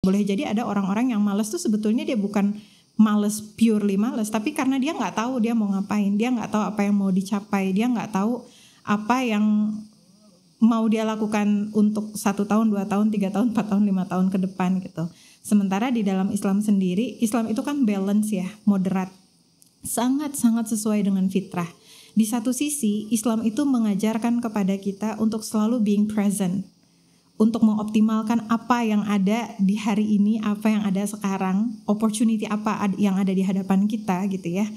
Boleh jadi ada orang-orang yang malas tuh sebetulnya dia bukan males, purely males, tapi karena dia nggak tahu dia mau ngapain, dia nggak tahu apa yang mau dicapai, dia nggak tahu apa yang mau dia lakukan untuk 1 tahun, 2 tahun, 3 tahun, 4 tahun, 5 tahun ke depan gitu. Sementara di dalam Islam sendiri, Islam itu kan balance ya, moderat, sangat-sangat sesuai dengan fitrah. Di satu sisi, Islam itu mengajarkan kepada kita untuk selalu being present, untuk mengoptimalkan apa yang ada di hari ini, apa yang ada sekarang, opportunity apa yang ada di hadapan kita gitu ya.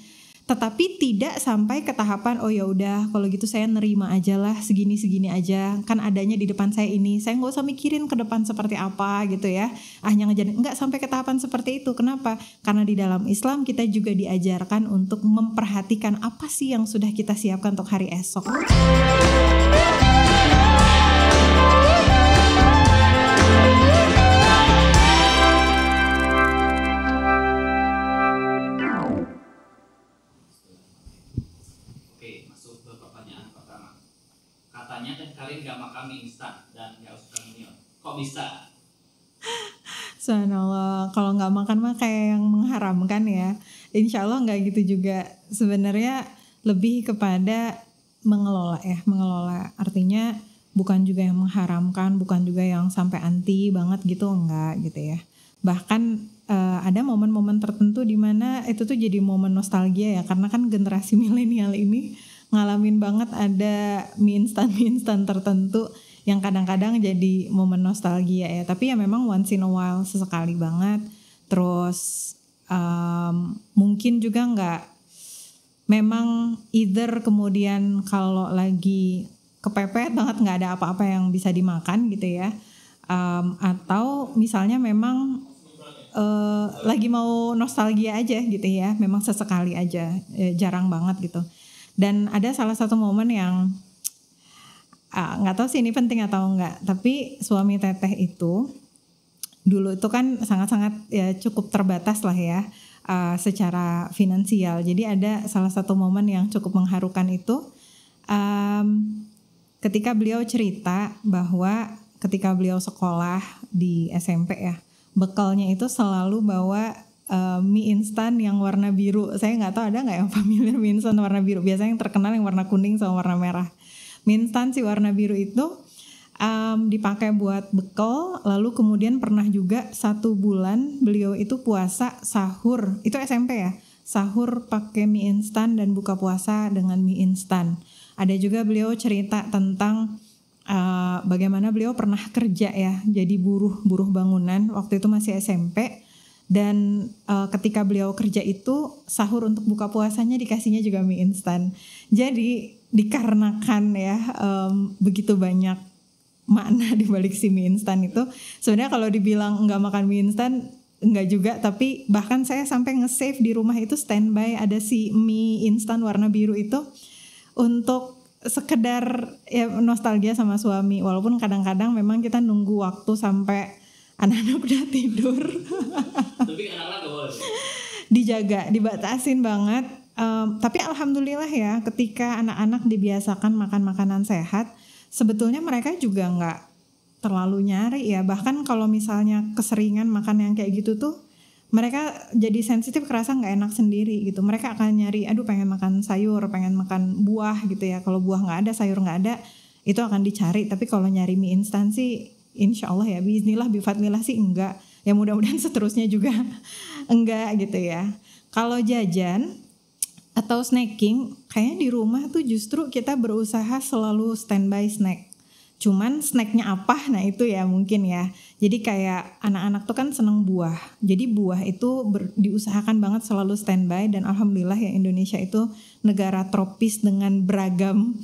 Tetapi tidak sampai ke tahapan oh ya udah kalau gitu saya nerima aja lah segini-segini aja, kan adanya di depan saya ini, saya nggak usah mikirin ke depan seperti apa gitu ya. Hanya ngejarin, nggak sampai ke tahapan seperti itu. Kenapa? Karena di dalam Islam kita juga diajarkan untuk memperhatikan apa sih yang sudah kita siapkan untuk hari esok. Katanya kan Karin gak makan mie instan dan gak suka mie. Kok bisa? Subhanallah, kalau gak makan mah kayak yang mengharamkan ya. Insya Allah gak gitu juga. Sebenarnya lebih kepada mengelola ya. Mengelola artinya bukan juga yang mengharamkan, bukan juga yang sampai anti banget gitu, enggak gitu ya. Bahkan ada momen-momen tertentu di mana itu tuh jadi momen nostalgia ya. Karena kan generasi milenial ini ngalamin banget ada mie instan tertentu yang kadang-kadang jadi momen nostalgia ya. Tapi ya memang once in a while, sesekali banget. Terus mungkin juga nggak, memang either kemudian kalau lagi kepepet banget nggak ada apa-apa yang bisa dimakan gitu ya. Atau misalnya memang lagi mau nostalgia aja gitu ya. Memang sesekali aja, jarang banget gitu. Dan ada salah satu momen yang nggak tahu sih ini penting atau enggak, tapi suami teteh itu dulu itu kan sangat-sangat ya cukup terbatas lah ya secara finansial. Jadi ada salah satu momen yang cukup mengharukan itu ketika beliau cerita bahwa ketika beliau sekolah di SMP ya, bekalnya itu selalu bawa mie instan yang warna biru. Saya nggak tahu ada nggak yang familiar mie instan warna biru. Biasanya yang terkenal yang warna kuning sama warna merah. Mie instan si warna biru itu dipakai buat bekal. Lalu kemudian pernah juga 1 bulan beliau itu puasa sahur. Itu SMP ya. Sahur pakai mie instan dan buka puasa dengan mie instan. Ada juga beliau cerita tentang bagaimana beliau pernah kerja ya. Jadi buruh bangunan. Waktu itu masih SMP. Dan ketika beliau kerja itu sahur untuk buka puasanya dikasihnya juga mie instan. Jadi dikarenakan ya begitu banyak makna di balik si mie instan itu. Sebenarnya kalau dibilang enggak makan mie instan enggak juga, tapi bahkan saya sampai nge-save di rumah itu standby ada si mie instan warna biru itu untuk sekedar ya nostalgia sama suami. Walaupun kadang-kadang memang kita nunggu waktu sampai anak-anak udah tidur. Tapi anak-anak gak boleh. Dijaga, dibatasin banget. Tapi alhamdulillah ya, ketika anak-anak dibiasakan makan makanan sehat, sebetulnya mereka juga nggak terlalu nyari ya. Bahkan kalau misalnya keseringan makan yang kayak gitu tuh, mereka jadi sensitif, kerasa nggak enak sendiri gitu. Mereka akan nyari, aduh pengen makan sayur, pengen makan buah gitu ya. Kalau buah nggak ada, sayur nggak ada, itu akan dicari. Tapi kalau nyari mie instan sih, insya Allah ya, bismillah, bifadlillah sih enggak. Ya mudah-mudahan seterusnya juga enggak gitu ya. Kalau jajan atau snacking, kayaknya di rumah tuh justru kita berusaha selalu standby snack. Cuman snacknya apa? Nah itu ya mungkin ya. Jadi kayak anak-anak tuh kan seneng buah. Jadi buah itu diusahakan banget selalu standby. Dan alhamdulillah ya Indonesia itu negara tropis dengan beragam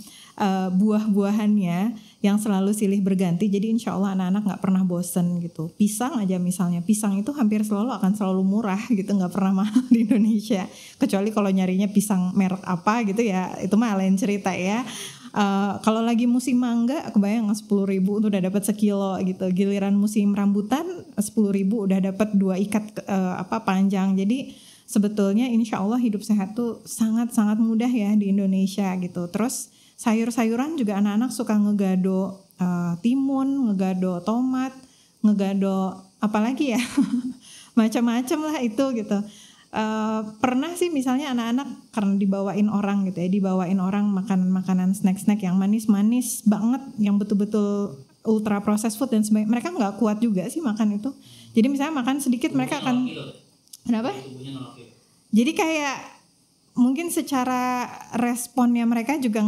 buah-buahannya yang selalu silih berganti. Jadi insya Allah anak-anak gak pernah bosen gitu. Pisang aja misalnya, pisang itu hampir akan selalu murah gitu, gak pernah mahal di Indonesia. Kecuali kalau nyarinya pisang merek apa gitu ya, itu mah lain cerita ya. Kalau lagi musim mangga, kebayang 10.000 tuh udah dapat sekilo gitu. Giliran musim rambutan 10.000 udah dapat 2 ikat panjang. Jadi sebetulnya insya Allah hidup sehat tuh sangat-sangat mudah ya di Indonesia gitu. Terus sayur-sayuran juga anak-anak suka ngegado timun, ngegado tomat, ngegado apalagi ya macam-macam lah itu gitu. Pernah sih misalnya anak-anak karena dibawain orang gitu ya, dibawain orang makanan snack-snack yang manis-manis banget, yang betul-betul ultra processed food dan sebagainya, mereka nggak kuat juga sih makan itu. Jadi misalnya makan sedikit mereka akan kenapa? Jadi kayak mungkin secara responnya mereka juga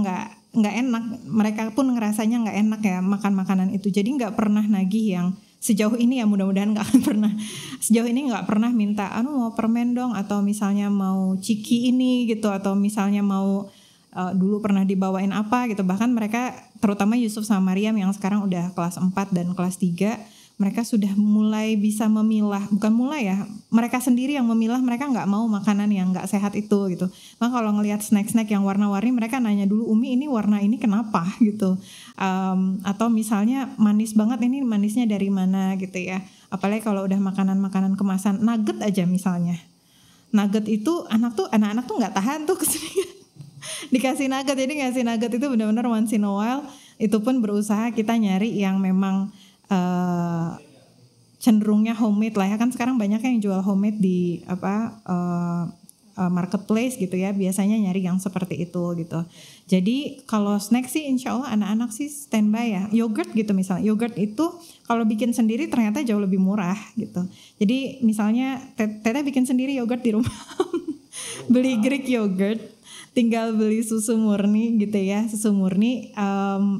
nggak enak, mereka pun ngerasanya nggak enak ya makan makanan itu. Jadi nggak pernah nagih yang sejauh ini ya, mudah-mudahan nggak akan pernah. Sejauh ini nggak pernah minta, mau permen dong, atau misalnya mau ciki ini gitu, atau misalnya mau dulu pernah dibawain apa gitu. Bahkan mereka, terutama Yusuf sama Maryam yang sekarang udah kelas 4 dan kelas 3, mereka sudah mulai bisa memilah, bukan mulai ya, mereka sendiri yang memilah, mereka nggak mau makanan yang nggak sehat itu gitu. Maka kalau ngelihat snack-snack yang warna-warni, mereka nanya dulu, Umi ini warna ini kenapa gitu. Atau misalnya manis banget, ini manisnya dari mana gitu ya. Apalagi kalau udah makanan-makanan kemasan, nugget aja misalnya. Nugget itu anak-anak tuh nggak tahan tuh kesini dikasih nugget. Jadi ngasih nugget itu benar-benar once in a while. Itu pun berusaha kita nyari yang memang cenderungnya homemade lah ya, kan sekarang banyak yang jual homemade di marketplace gitu ya, biasanya nyari yang seperti itu gitu. Jadi kalau snack sih insya Allah anak-anak sih standby ya. Yogurt gitu misalnya, yogurt itu kalau bikin sendiri ternyata jauh lebih murah gitu. Jadi misalnya Teteh bikin sendiri yogurt di rumah beli Greek yogurt, tinggal beli susu murni gitu ya, susu murni,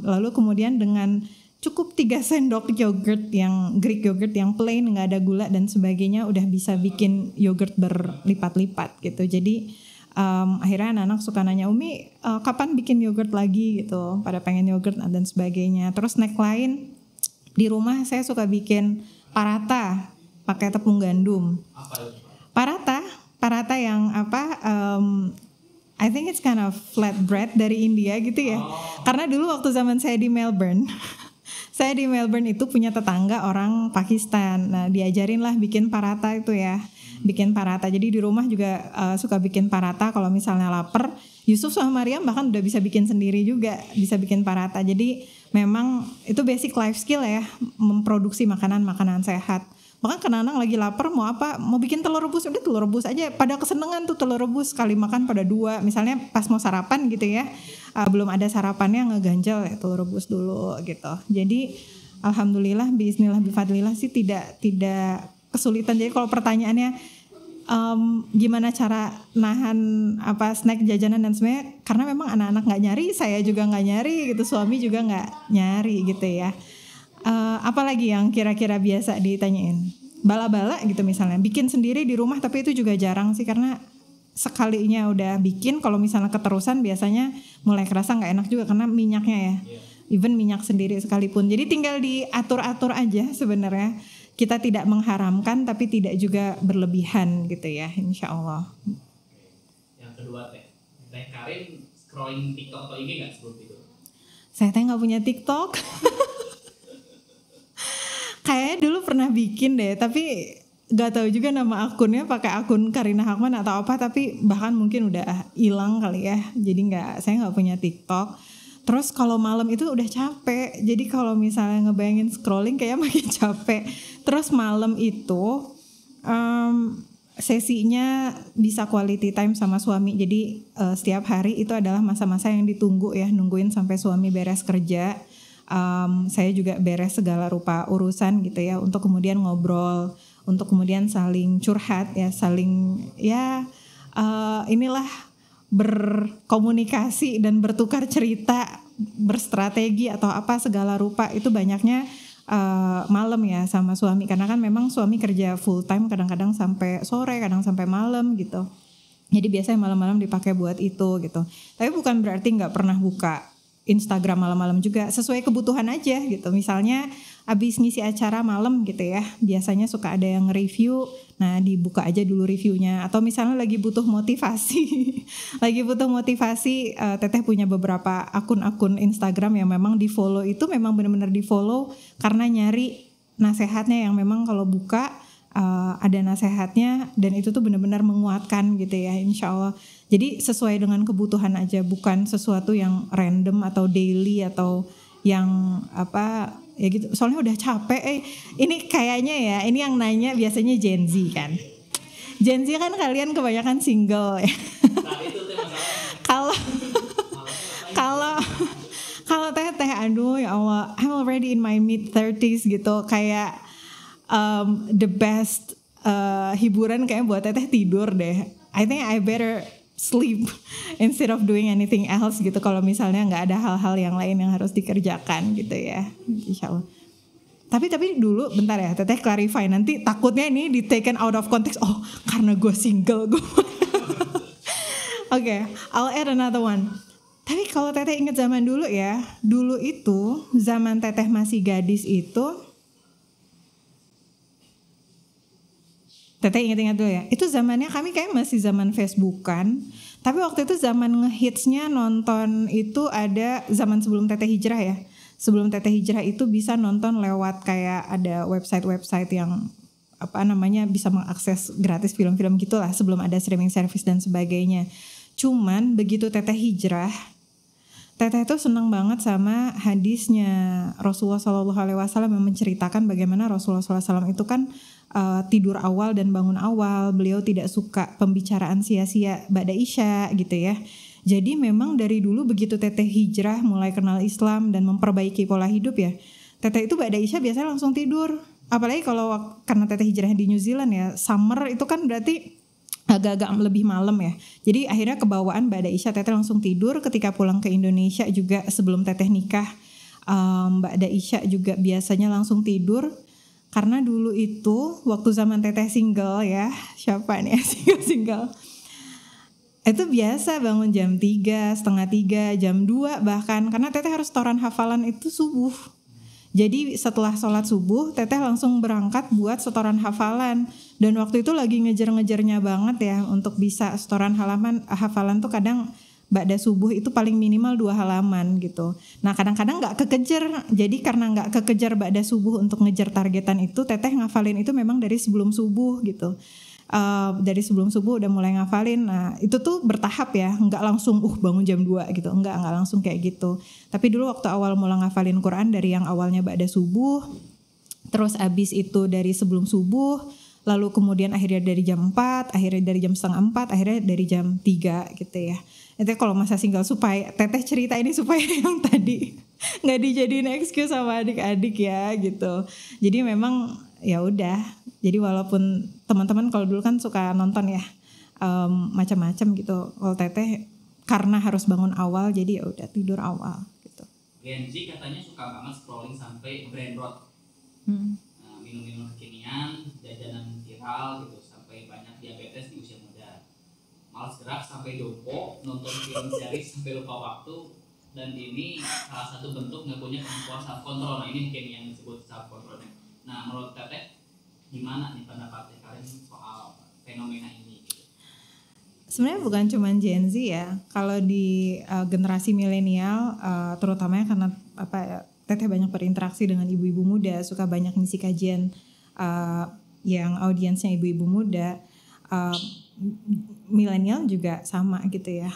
lalu kemudian dengan cukup 3 sendok yogurt yang Greek yogurt yang plain, nggak ada gula dan sebagainya, udah bisa bikin yogurt berlipat-lipat gitu. Jadi akhirnya anak-anak suka nanya, Umi kapan bikin yogurt lagi gitu, pada pengen yogurt dan sebagainya. Terus snack lain di rumah saya suka bikin parata pakai tepung gandum. Parata yang I think it's kind of flatbread dari India gitu ya. Karena dulu waktu zaman saya di Melbourne saya di Melbourne itu punya tetangga orang Pakistan. Nah, diajarin lah bikin parata itu ya. Bikin parata. Jadi di rumah juga suka bikin parata kalau misalnya lapar. Yusuf sama Maryam bahkan udah bisa bikin sendiri juga, bisa bikin parata. Jadi memang itu basic life skill ya, memproduksi makanan-makanan sehat. Bahkan kadang-kadang lagi lapar mau apa, mau bikin telur rebus, udah telur rebus aja. Pada kesenangan tuh telur rebus, sekali makan pada 2. Misalnya pas mau sarapan gitu ya, belum ada sarapannya, ngeganjel ya telur rebus dulu gitu. Jadi alhamdulillah biiznillah bifadlillah sih tidak kesulitan. Jadi kalau pertanyaannya gimana cara nahan snack jajanan dan sebagainya, karena memang anak-anak nggak nyari, saya juga nggak nyari gitu, suami juga nggak nyari gitu ya. Apalagi yang kira-kira biasa ditanyain, bala-bala gitu misalnya, bikin sendiri di rumah, tapi itu juga jarang sih, karena sekalinya udah bikin, kalau misalnya keterusan biasanya mulai kerasa nggak enak juga karena minyaknya ya, even minyak sendiri sekalipun. Jadi tinggal diatur-atur aja sebenarnya. Kita tidak mengharamkan tapi tidak juga berlebihan gitu ya, insya Allah. Yang kedua Teh Karin scrolling TikTok atau IG nggak sebelum tidur? Saya nggak punya TikTok. Kayaknya dulu pernah bikin deh, tapi gak tahu juga nama akunnya, pakai akun Karina Hakman atau apa, tapi bahkan mungkin udah hilang kali ya. Jadi saya nggak punya TikTok. Terus kalau malam itu udah capek, jadi kalau misalnya ngebayangin scrolling kayak makin capek. Terus malam itu sesinya bisa quality time sama suami. Jadi setiap hari itu adalah masa-masa yang ditunggu ya, nungguin sampai suami beres kerja. Saya juga beres segala rupa urusan gitu ya, untuk kemudian ngobrol, untuk kemudian saling curhat ya, saling ya inilah berkomunikasi dan bertukar cerita, berstrategi atau apa segala rupa. Itu banyaknya malam ya sama suami, karena kan memang suami kerja full time, kadang-kadang sampai sore, kadang sampai malam gitu. Jadi biasanya malam-malam dipakai buat itu gitu. Tapi bukan berarti nggak pernah buka Instagram malam-malam juga, sesuai kebutuhan aja gitu. Misalnya abis ngisi acara malam gitu ya, biasanya suka ada yang review, nah dibuka aja dulu reviewnya. Atau misalnya lagi butuh motivasi, Teteh punya beberapa akun-akun Instagram yang memang di follow, itu memang benar-benar di follow karena nyari nasehatnya yang memang kalau buka ada nasehatnya, dan itu tuh benar-benar menguatkan gitu ya, insya Allah. Jadi sesuai dengan kebutuhan aja, bukan sesuatu yang random atau daily atau yang apa ya gitu. Soalnya udah capek. Ini kayaknya ya, ini yang nanya biasanya Gen Z kan. Gen Z kan kalian kebanyakan single ya. Nah itu tuh masalahnya. Kalau kalau teteh, aduh ya Allah, I'm already in my mid 30s gitu, kayak the best hiburan kayak buat teteh tidur deh. I think I better sleep instead of doing anything else gitu. Kalau misalnya nggak ada hal-hal yang lain yang harus dikerjakan gitu ya, insya Allah. Tapi dulu bentar ya, teteh clarify, nanti takutnya ini di taken out of context. Oh karena gue single gue. Oke, I'll add another one. Tapi kalau teteh inget zaman dulu ya, dulu itu zaman teteh masih gadis itu, teteh inget-inget dulu ya, itu zamannya kami kayak masih zaman Facebookan. Tapi waktu itu zaman ngehitsnya nonton itu ada zaman sebelum teteh hijrah ya. Sebelum teteh hijrah itu bisa nonton lewat kayak ada website-website yang apa namanya bisa mengakses gratis film-film gitulah sebelum ada streaming service dan sebagainya. Cuman begitu teteh hijrah, teteh itu senang banget sama hadisnya Rasulullah SAW yang menceritakan bagaimana Rasulullah SAW itu kan tidur awal dan bangun awal. Beliau tidak suka pembicaraan sia-sia ba'da isya gitu ya. Jadi memang dari dulu begitu teteh hijrah mulai kenal Islam dan memperbaiki pola hidup ya, teteh itu ba'da isya biasanya langsung tidur. Apalagi kalau karena teteh hijrah di New Zealand ya, summer itu kan berarti agak-agak lebih malam ya. Jadi akhirnya kebawaan ba'da isya, teteh langsung tidur. Ketika pulang ke Indonesia juga sebelum teteh nikah, ba'da isya juga biasanya langsung tidur. Karena dulu itu waktu zaman teteh single ya, siapa nih single? Itu biasa bangun jam 3, setengah 3, jam 2 bahkan. Karena teteh harus setoran hafalan itu subuh. Jadi setelah sholat subuh teteh langsung berangkat buat setoran hafalan. Dan waktu itu lagi ngejar-ngejarnya banget ya untuk bisa setoran hafalan tuh kadang ba'da subuh itu paling minimal 2 halaman gitu. Nah kadang-kadang gak kekejar. Jadi karena gak kekejar ba'da subuh untuk ngejar targetan itu, teteh ngafalin itu memang dari sebelum subuh gitu. Dari sebelum subuh udah mulai ngafalin. Nah itu tuh bertahap ya, nggak langsung bangun jam 2 gitu, nggak langsung kayak gitu. Tapi dulu waktu awal mulai ngafalin Quran dari yang awalnya ba'da subuh, terus abis itu dari sebelum subuh, lalu kemudian akhirnya dari jam 4, akhirnya dari jam setengah 4, akhirnya dari jam 3 gitu ya. Itu kalau masa single, supaya teteh cerita ini supaya yang tadi nggak dijadiin excuse sama adik-adik ya gitu. Jadi memang ya udah. Jadi walaupun teman-teman kalau dulu kan suka nonton ya macam-macam gitu. Kalau teteh karena harus bangun awal jadi ya udah tidur awal gitu. Gen Z katanya suka banget scrolling sampai brain rot. Minum-minum kekinian, jajanan viral gitu, sampai banyak diabetes di usia muda. Malas gerak sampai jongkok, nonton film series sampai lupa waktu, dan ini salah satu bentuk nggak punya kemampuan self control. Nah ini mungkin yang disebut self controlnya. Nah menurut teteh gimana nih pendapatnya kalian soal fenomena ini? Sebenarnya bukan cuma Gen Z ya. Kalau di generasi milenial, terutamanya karena teteh banyak berinteraksi dengan ibu-ibu muda, suka banyak ngisi kajian yang audiensnya ibu-ibu muda. Milenial juga sama gitu ya,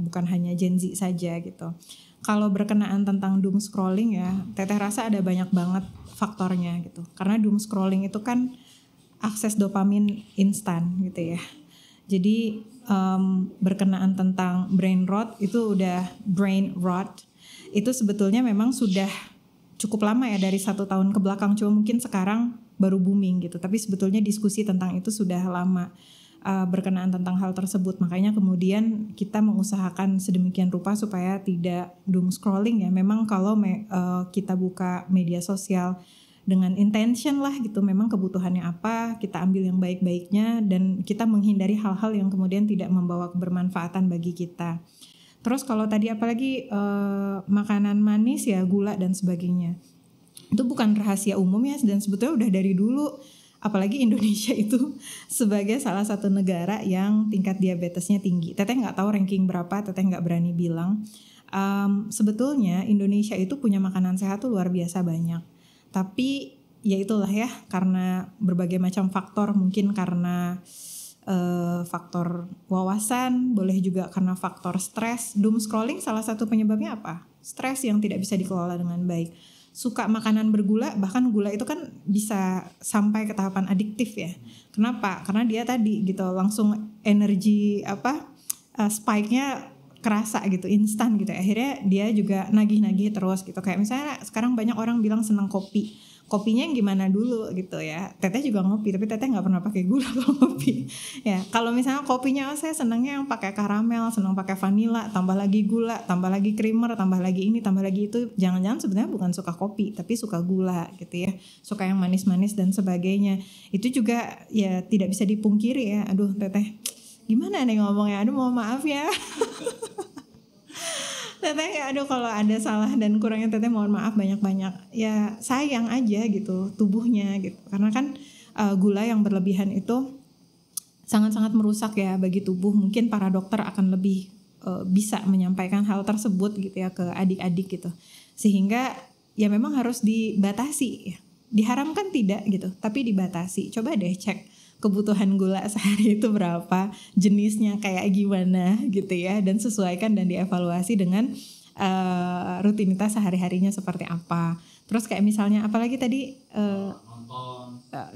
bukan hanya Gen Z saja gitu. Kalau berkenaan tentang doom scrolling ya, teteh rasa ada banyak banget faktornya gitu. Karena doom scrolling itu kan akses dopamin instan gitu ya. Jadi berkenaan tentang brain rot itu itu sebetulnya memang sudah cukup lama ya, dari 1 tahun ke belakang. Cuma mungkin sekarang baru booming gitu. Tapi sebetulnya diskusi tentang itu sudah lama. Berkenaan tentang hal tersebut, makanya kemudian kita mengusahakan sedemikian rupa supaya tidak doom scrolling ya. Memang kalau kita buka media sosial dengan intention lah gitu, memang kebutuhannya apa, kita ambil yang baik-baiknya dan kita menghindari hal-hal yang kemudian tidak membawa kebermanfaatan bagi kita. Terus kalau tadi apalagi makanan manis ya, gula dan sebagainya, itu bukan rahasia umum ya, dan sebetulnya udah dari dulu. Apalagi Indonesia itu sebagai salah satu negara yang tingkat diabetesnya tinggi. Teteh nggak tahu ranking berapa, teteh nggak berani bilang. Sebetulnya Indonesia itu punya makanan sehat tuh luar biasa banyak. Tapi ya itulah ya, karena berbagai macam faktor, mungkin karena faktor wawasan, boleh juga karena faktor stres. Doom scrolling salah satu penyebabnya apa? stres yang tidak bisa dikelola dengan baik. Suka makanan bergula, bahkan gula itu kan bisa sampai ke tahapan adiktif ya. Kenapa? Karena dia tadi gitu langsung energi spike-nya kerasa gitu, instan gitu. Akhirnya dia juga nagih-nagih terus gitu. Kayak misalnya sekarang banyak orang bilang senang kopi. Kopinya yang gimana dulu gitu ya. Teteh juga ngopi, tapi teteh nggak pernah pakai gula kalau ngopi. Ya, kalau misalnya kopinya saya senangnya yang pakai karamel, senang pakai vanila, tambah lagi gula, tambah lagi creamer, tambah lagi ini, tambah lagi itu. Jangan-jangan sebenarnya bukan suka kopi, tapi suka gula gitu ya. Suka yang manis-manis dan sebagainya. Itu juga ya tidak bisa dipungkiri ya. Aduh, teteh gimana nih ngomongnya? Aduh, mohon maaf ya. Teteh ya, aduh kalau ada salah dan kurangnya teteh mohon maaf banyak-banyak. Ya sayang aja gitu tubuhnya gitu. Karena kan gula yang berlebihan itu sangat-sangat merusak ya bagi tubuh. Mungkin para dokter akan lebih bisa menyampaikan hal tersebut gitu ya ke adik-adik gitu. Sehingga ya memang harus dibatasi ya. Diharamkan tidak gitu, tapi dibatasi. Coba deh cek kebutuhan gula sehari itu berapa, jenisnya kayak gimana gitu ya, dan sesuaikan dan dievaluasi dengan rutinitas sehari-harinya seperti apa. Terus kayak misalnya apalagi tadi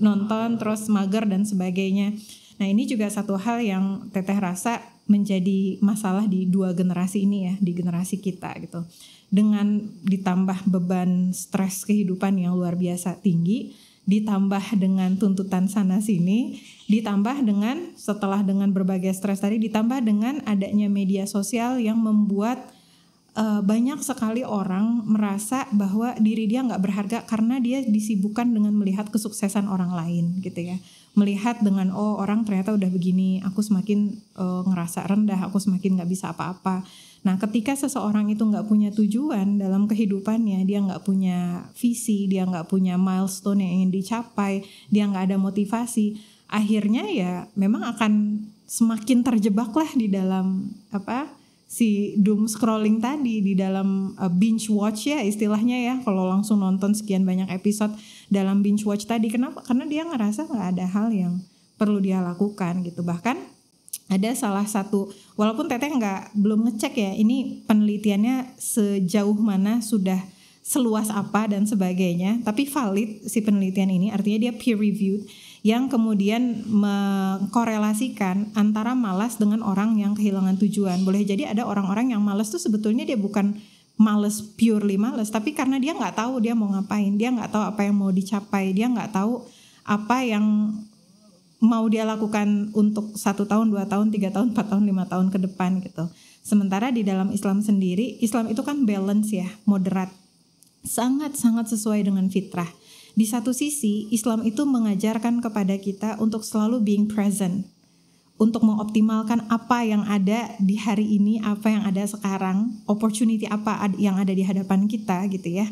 nonton terus mager dan sebagainya. Nah ini juga satu hal yang teteh rasa menjadi masalah di dua generasi ini ya, di generasi kita gitu. Dengan ditambah beban stres kehidupan yang luar biasa tinggi, ditambah dengan tuntutan sana sini, ditambah dengan setelah dengan berbagai stres tadi, ditambah dengan adanya media sosial yang membuat banyak sekali orang merasa bahwa diri dia nggak berharga karena dia disibukkan dengan melihat kesuksesan orang lain gitu ya. Melihat dengan orang ternyata udah begini, aku semakin ngerasa rendah, aku semakin nggak bisa apa-apa. Nah ketika seseorang itu gak punya tujuan dalam kehidupannya, dia gak punya visi, dia gak punya milestone yang ingin dicapai, dia gak ada motivasi, akhirnya ya memang akan semakin terjebak lah di dalam si doom scrolling tadi, di dalam binge watch ya istilahnya ya, kalau langsung nonton sekian banyak episode dalam binge watch tadi. Kenapa? Karena dia ngerasa gak ada hal yang perlu dia lakukan gitu. Bahkan ada salah satu, walaupun teteh belum ngecek ya ini penelitiannya sejauh mana, sudah seluas apa dan sebagainya, tapi valid si penelitian ini, artinya dia peer reviewed, yang kemudian mengkorelasikan antara malas dengan orang yang kehilangan tujuan. Boleh jadi ada orang-orang yang malas tuh sebetulnya dia bukan malas purely malas, tapi karena dia nggak tahu dia mau ngapain, dia nggak tahu apa yang mau dicapai, dia nggak tahu apa yang mau dia lakukan untuk 1 tahun, 2 tahun, 3 tahun, 4 tahun, 5 tahun ke depan gitu. Sementara di dalam Islam sendiri, Islam itu kan balance ya, moderat. Sangat-sangat sesuai dengan fitrah. Di satu sisi, Islam itu mengajarkan kepada kita untuk selalu being present. Untuk mengoptimalkan apa yang ada di hari ini, apa yang ada sekarang, opportunity apa yang ada di hadapan kita gitu ya.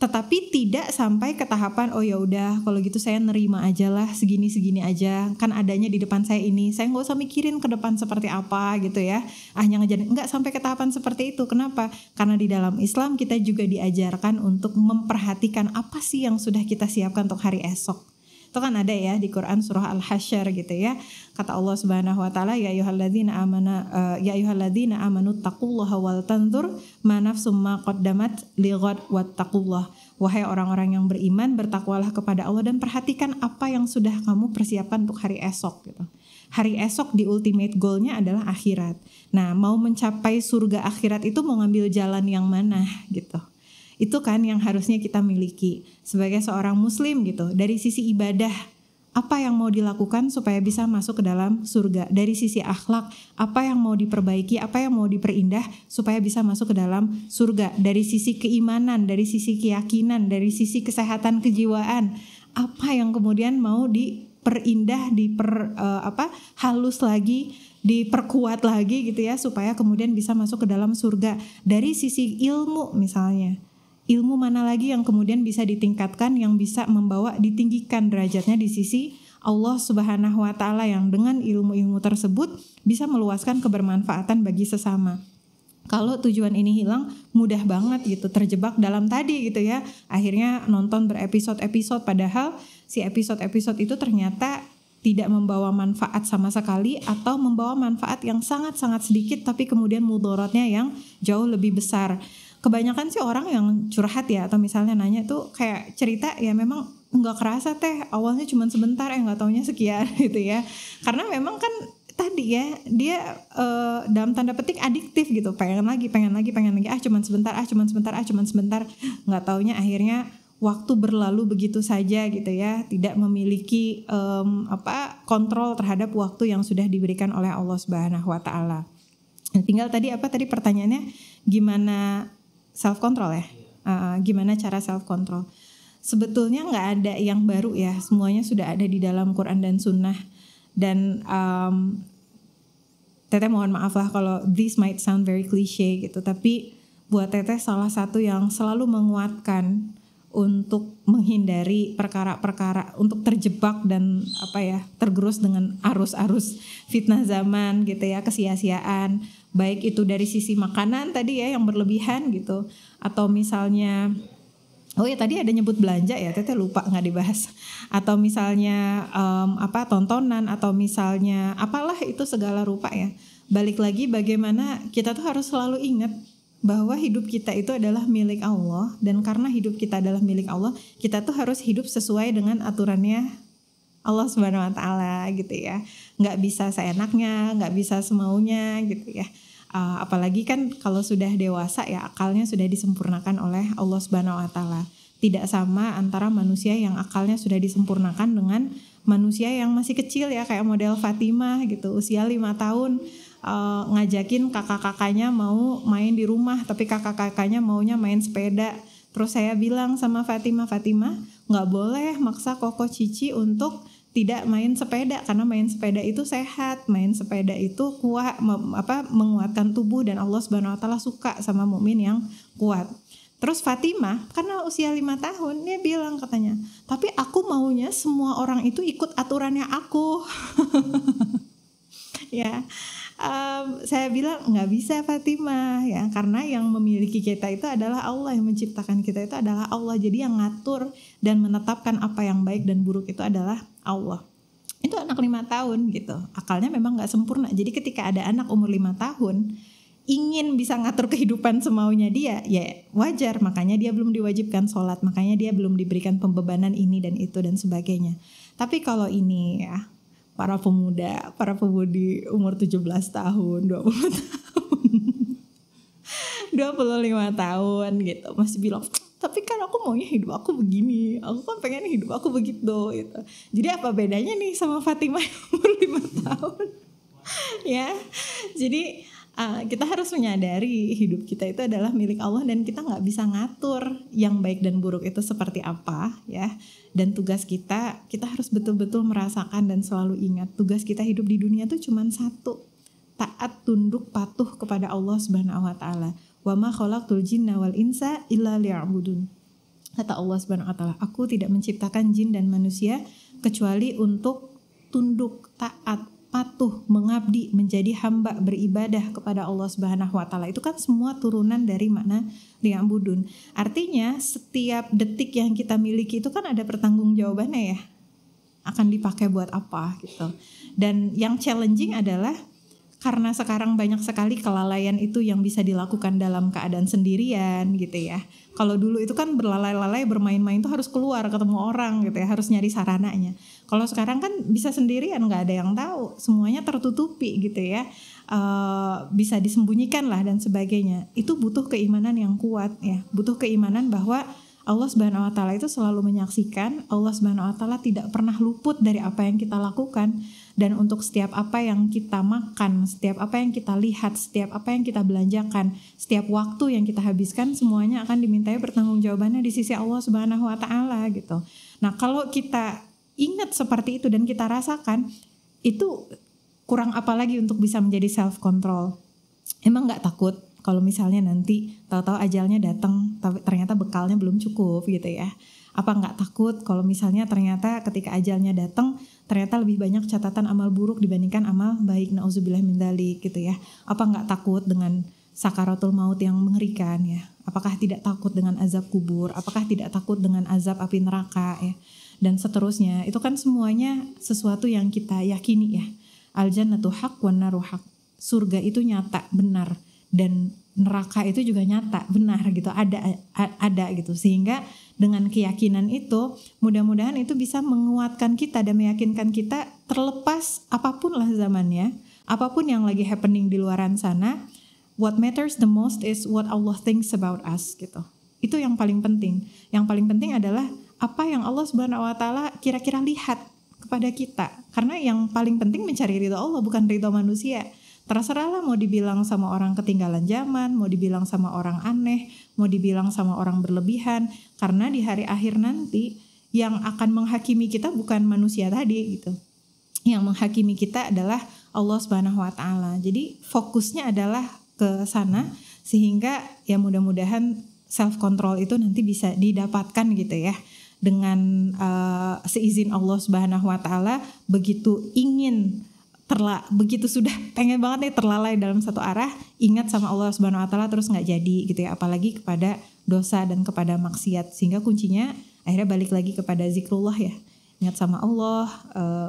Tetapi tidak sampai ke tahapan ya udah kalau gitu saya nerima aja lah, segini-segini aja, kan adanya di depan saya ini, saya nggak usah mikirin ke depan seperti apa gitu ya, hanya ngejarin, nggak sampai ke tahapan seperti itu. Kenapa? Karena di dalam Islam kita juga diajarkan untuk memperhatikan apa sih yang sudah kita siapkan untuk hari esok. Itu kan ada ya di Quran surah Al-Hasyr gitu ya. Kata Allah Subhanahu wa taala, ya ayyuhalladzina amanu taqullaha wal tanzur ma nafsum ma qaddamat lighad wattaqullah. Wahai orang-orang yang beriman, bertakwalah kepada Allah dan perhatikan apa yang sudah kamu persiapkan untuk hari esok gitu. Hari esok di ultimate goalnya adalah akhirat. Nah, mau mencapai surga akhirat itu mau ngambil jalan yang mana gitu. Itu kan yang harusnya kita miliki sebagai seorang muslim gitu. Dari sisi ibadah, apa yang mau dilakukan supaya bisa masuk ke dalam surga. Dari sisi akhlak, apa yang mau diperbaiki, apa yang mau diperindah supaya bisa masuk ke dalam surga. Dari sisi keimanan, dari sisi keyakinan, dari sisi kesehatan kejiwaan, apa yang kemudian mau diperindah, halus lagi, diperkuat lagi gitu ya, supaya kemudian bisa masuk ke dalam surga. Dari sisi ilmu misalnya, ilmu mana lagi yang kemudian bisa ditingkatkan, yang bisa membawa ditinggikan derajatnya di sisi Allah Subhanahu wa taala, yang dengan ilmu-ilmu tersebut bisa meluaskan kebermanfaatan bagi sesama. Kalau tujuan ini hilang, mudah banget gitu terjebak dalam tadi gitu ya. Akhirnya nonton berepisode-episode, padahal si episode-episode itu ternyata tidak membawa manfaat sama sekali, atau membawa manfaat yang sangat-sangat sedikit tapi kemudian mudaratnya yang jauh lebih besar. kebanyakan sih orang yang curhat ya, atau misalnya nanya tuh kayak cerita ya memang nggak kerasa teh, awalnya cuma sebentar nggak taunya sekian gitu ya. Karena memang kan tadi ya dia dalam tanda petik adiktif gitu, pengen lagi, cuman sebentar, nggak taunya akhirnya waktu berlalu begitu saja gitu ya, tidak memiliki kontrol terhadap waktu yang sudah diberikan oleh Allah Subhanahu wa taala. Tinggal tadi pertanyaannya gimana self control ya? Gimana cara self control? Sebetulnya nggak ada yang baru ya, semuanya sudah ada di dalam Quran dan Sunnah. Dan Teteh mohon maaf lah kalau this might sound very cliche gitu, tapi buat Teteh salah satu yang selalu menguatkan untuk menghindari perkara-perkara, untuk terjebak dan tergerus dengan arus-arus fitnah zaman gitu ya, kesia-siaan, baik itu dari sisi makanan tadi ya yang berlebihan gitu, atau misalnya tadi ada nyebut belanja ya, Teteh lupa nggak dibahas, atau misalnya tontonan, atau misalnya apalah itu segala rupa ya. Balik lagi bagaimana kita tuh harus selalu ingat bahwa hidup kita itu adalah milik Allah, dan karena hidup kita adalah milik Allah, kita tuh harus hidup sesuai dengan aturannya Allah Subhanahu wa taala gitu ya. Nggak bisa seenaknya, nggak bisa semaunya gitu ya. Apalagi kan kalau sudah dewasa ya, akalnya sudah disempurnakan oleh Allah Subhanahu wa taala. Tidak sama antara manusia yang akalnya sudah disempurnakan dengan manusia yang masih kecil ya, kayak model Fatimah gitu, usia 5 tahun. Ngajakin kakak-kakaknya mau main di rumah, tapi kakak-kakaknya maunya main sepeda. Terus saya bilang sama Fatimah, nggak boleh maksa Koko Cici untuk tidak main sepeda, karena main sepeda itu sehat, main sepeda itu kuat, menguatkan tubuh, dan Allah Subhanahu wa taala suka sama mukmin yang kuat. Terus Fatimah karena usia 5 tahun dia bilang katanya, tapi aku maunya semua orang itu ikut aturannya aku. Ya. Saya bilang nggak bisa Fatimah ya, karena yang memiliki kita itu adalah Allah, yang menciptakan kita itu adalah Allah. Jadi yang ngatur dan menetapkan apa yang baik dan buruk itu adalah Allah. Itu anak 5 tahun gitu, akalnya memang nggak sempurna. Jadi ketika ada anak umur 5 tahun ingin bisa ngatur kehidupan semaunya dia, ya wajar, makanya dia belum diwajibkan sholat, makanya dia belum diberikan pembebanan ini dan itu dan sebagainya. Tapi kalau ini ya, para pemudi umur 17 tahun, 20 tahun, 25 tahun gitu masih bilang, tapi kan aku maunya hidup aku begini, aku kan pengen hidup aku begitu gitu. Jadi apa bedanya nih sama Fatimah yang umur 5 tahun? Ya, jadi kita harus menyadari hidup kita itu adalah milik Allah, dan kita nggak bisa ngatur yang baik dan buruk itu seperti apa ya. Dan tugas kita harus betul-betul merasakan dan selalu ingat, tugas kita hidup di dunia itu cuma satu, taat, tunduk, patuh kepada Allah Subhanahu wa taala. Wa ma khalaqtul jinna wal insa illa liya'budun. Kata Allah Subhanahu wa taala, aku tidak menciptakan jin dan manusia kecuali untuk tunduk, taat, patuh, mengabdi, menjadi hamba, beribadah kepada Allah Subhanahu wa taala. Itu kan semua turunan dari makna liya'budun. Artinya setiap detik yang kita miliki itu kan ada pertanggungjawabannya ya. Akan dipakai buat apa gitu. Dan yang challenging adalah karena sekarang banyak sekali kelalaian itu yang bisa dilakukan dalam keadaan sendirian gitu ya. Kalau dulu itu kan berlalai-lalai, bermain-main tuh harus keluar ketemu orang gitu ya, harus nyari sarananya. Kalau sekarang kan bisa sendirian, nggak ada yang tahu, semuanya tertutupi gitu ya, bisa disembunyikan lah dan sebagainya. Itu butuh keimanan yang kuat ya, butuh keimanan bahwa Allah Subhanahu wa taala itu selalu menyaksikan, Allah Subhanahu wa taala tidak pernah luput dari apa yang kita lakukan. Dan untuk setiap apa yang kita makan, setiap apa yang kita lihat, setiap apa yang kita belanjakan, setiap waktu yang kita habiskan, semuanya akan dimintai pertanggungjawabannya di sisi Allah Subhanahu wa taala gitu. Nah, kalau kita ingat seperti itu dan kita rasakan, itu kurang apa lagi untuk bisa menjadi self control. Emang enggak takut kalau misalnya nanti tahu-tahu ajalnya datang tapi ternyata bekalnya belum cukup gitu ya. Apa enggak takut kalau misalnya ternyata ketika ajalnya datang ternyata lebih banyak catatan amal buruk dibandingkan amal baik, nauzubillah min dzalik gitu ya. Apa enggak takut dengan sakaratul maut yang mengerikan ya? Apakah tidak takut dengan azab kubur? Apakah tidak takut dengan azab api neraka ya? Dan seterusnya. Itu kan semuanya sesuatu yang kita yakini ya. Al jannatu haq wan naru haq. Surga itu nyata, benar, dan neraka itu juga nyata, benar gitu, ada gitu. Sehingga dengan keyakinan itu mudah-mudahan itu bisa menguatkan kita dan meyakinkan kita terlepas apapun lah zamannya, apapun yang lagi happening di luaran sana, what matters the most is what Allah thinks about us gitu. Itu yang paling penting. Yang paling penting adalah apa yang Allah Subhanahu wa taala kira-kira lihat kepada kita. Karena yang paling penting mencari ridho Allah, bukan ridho manusia. Terserahlah mau dibilang sama orang ketinggalan zaman, mau dibilang sama orang aneh, mau dibilang sama orang berlebihan. Karena di hari akhir nanti yang akan menghakimi kita bukan manusia tadi gitu. Yang menghakimi kita adalah Allah Subhanahu wa taala. Jadi fokusnya adalah ke sana, sehingga ya mudah-mudahan self control itu nanti bisa didapatkan gitu ya, dengan seizin Allah Subhanahu wa taala. Begitu begitu sudah pengen banget nih terlalai dalam satu arah, ingat sama Allah Subhanahu wa taala terus nggak jadi gitu ya, apalagi kepada dosa dan kepada maksiat. Sehingga kuncinya akhirnya balik lagi kepada zikrullah ya, ingat sama Allah,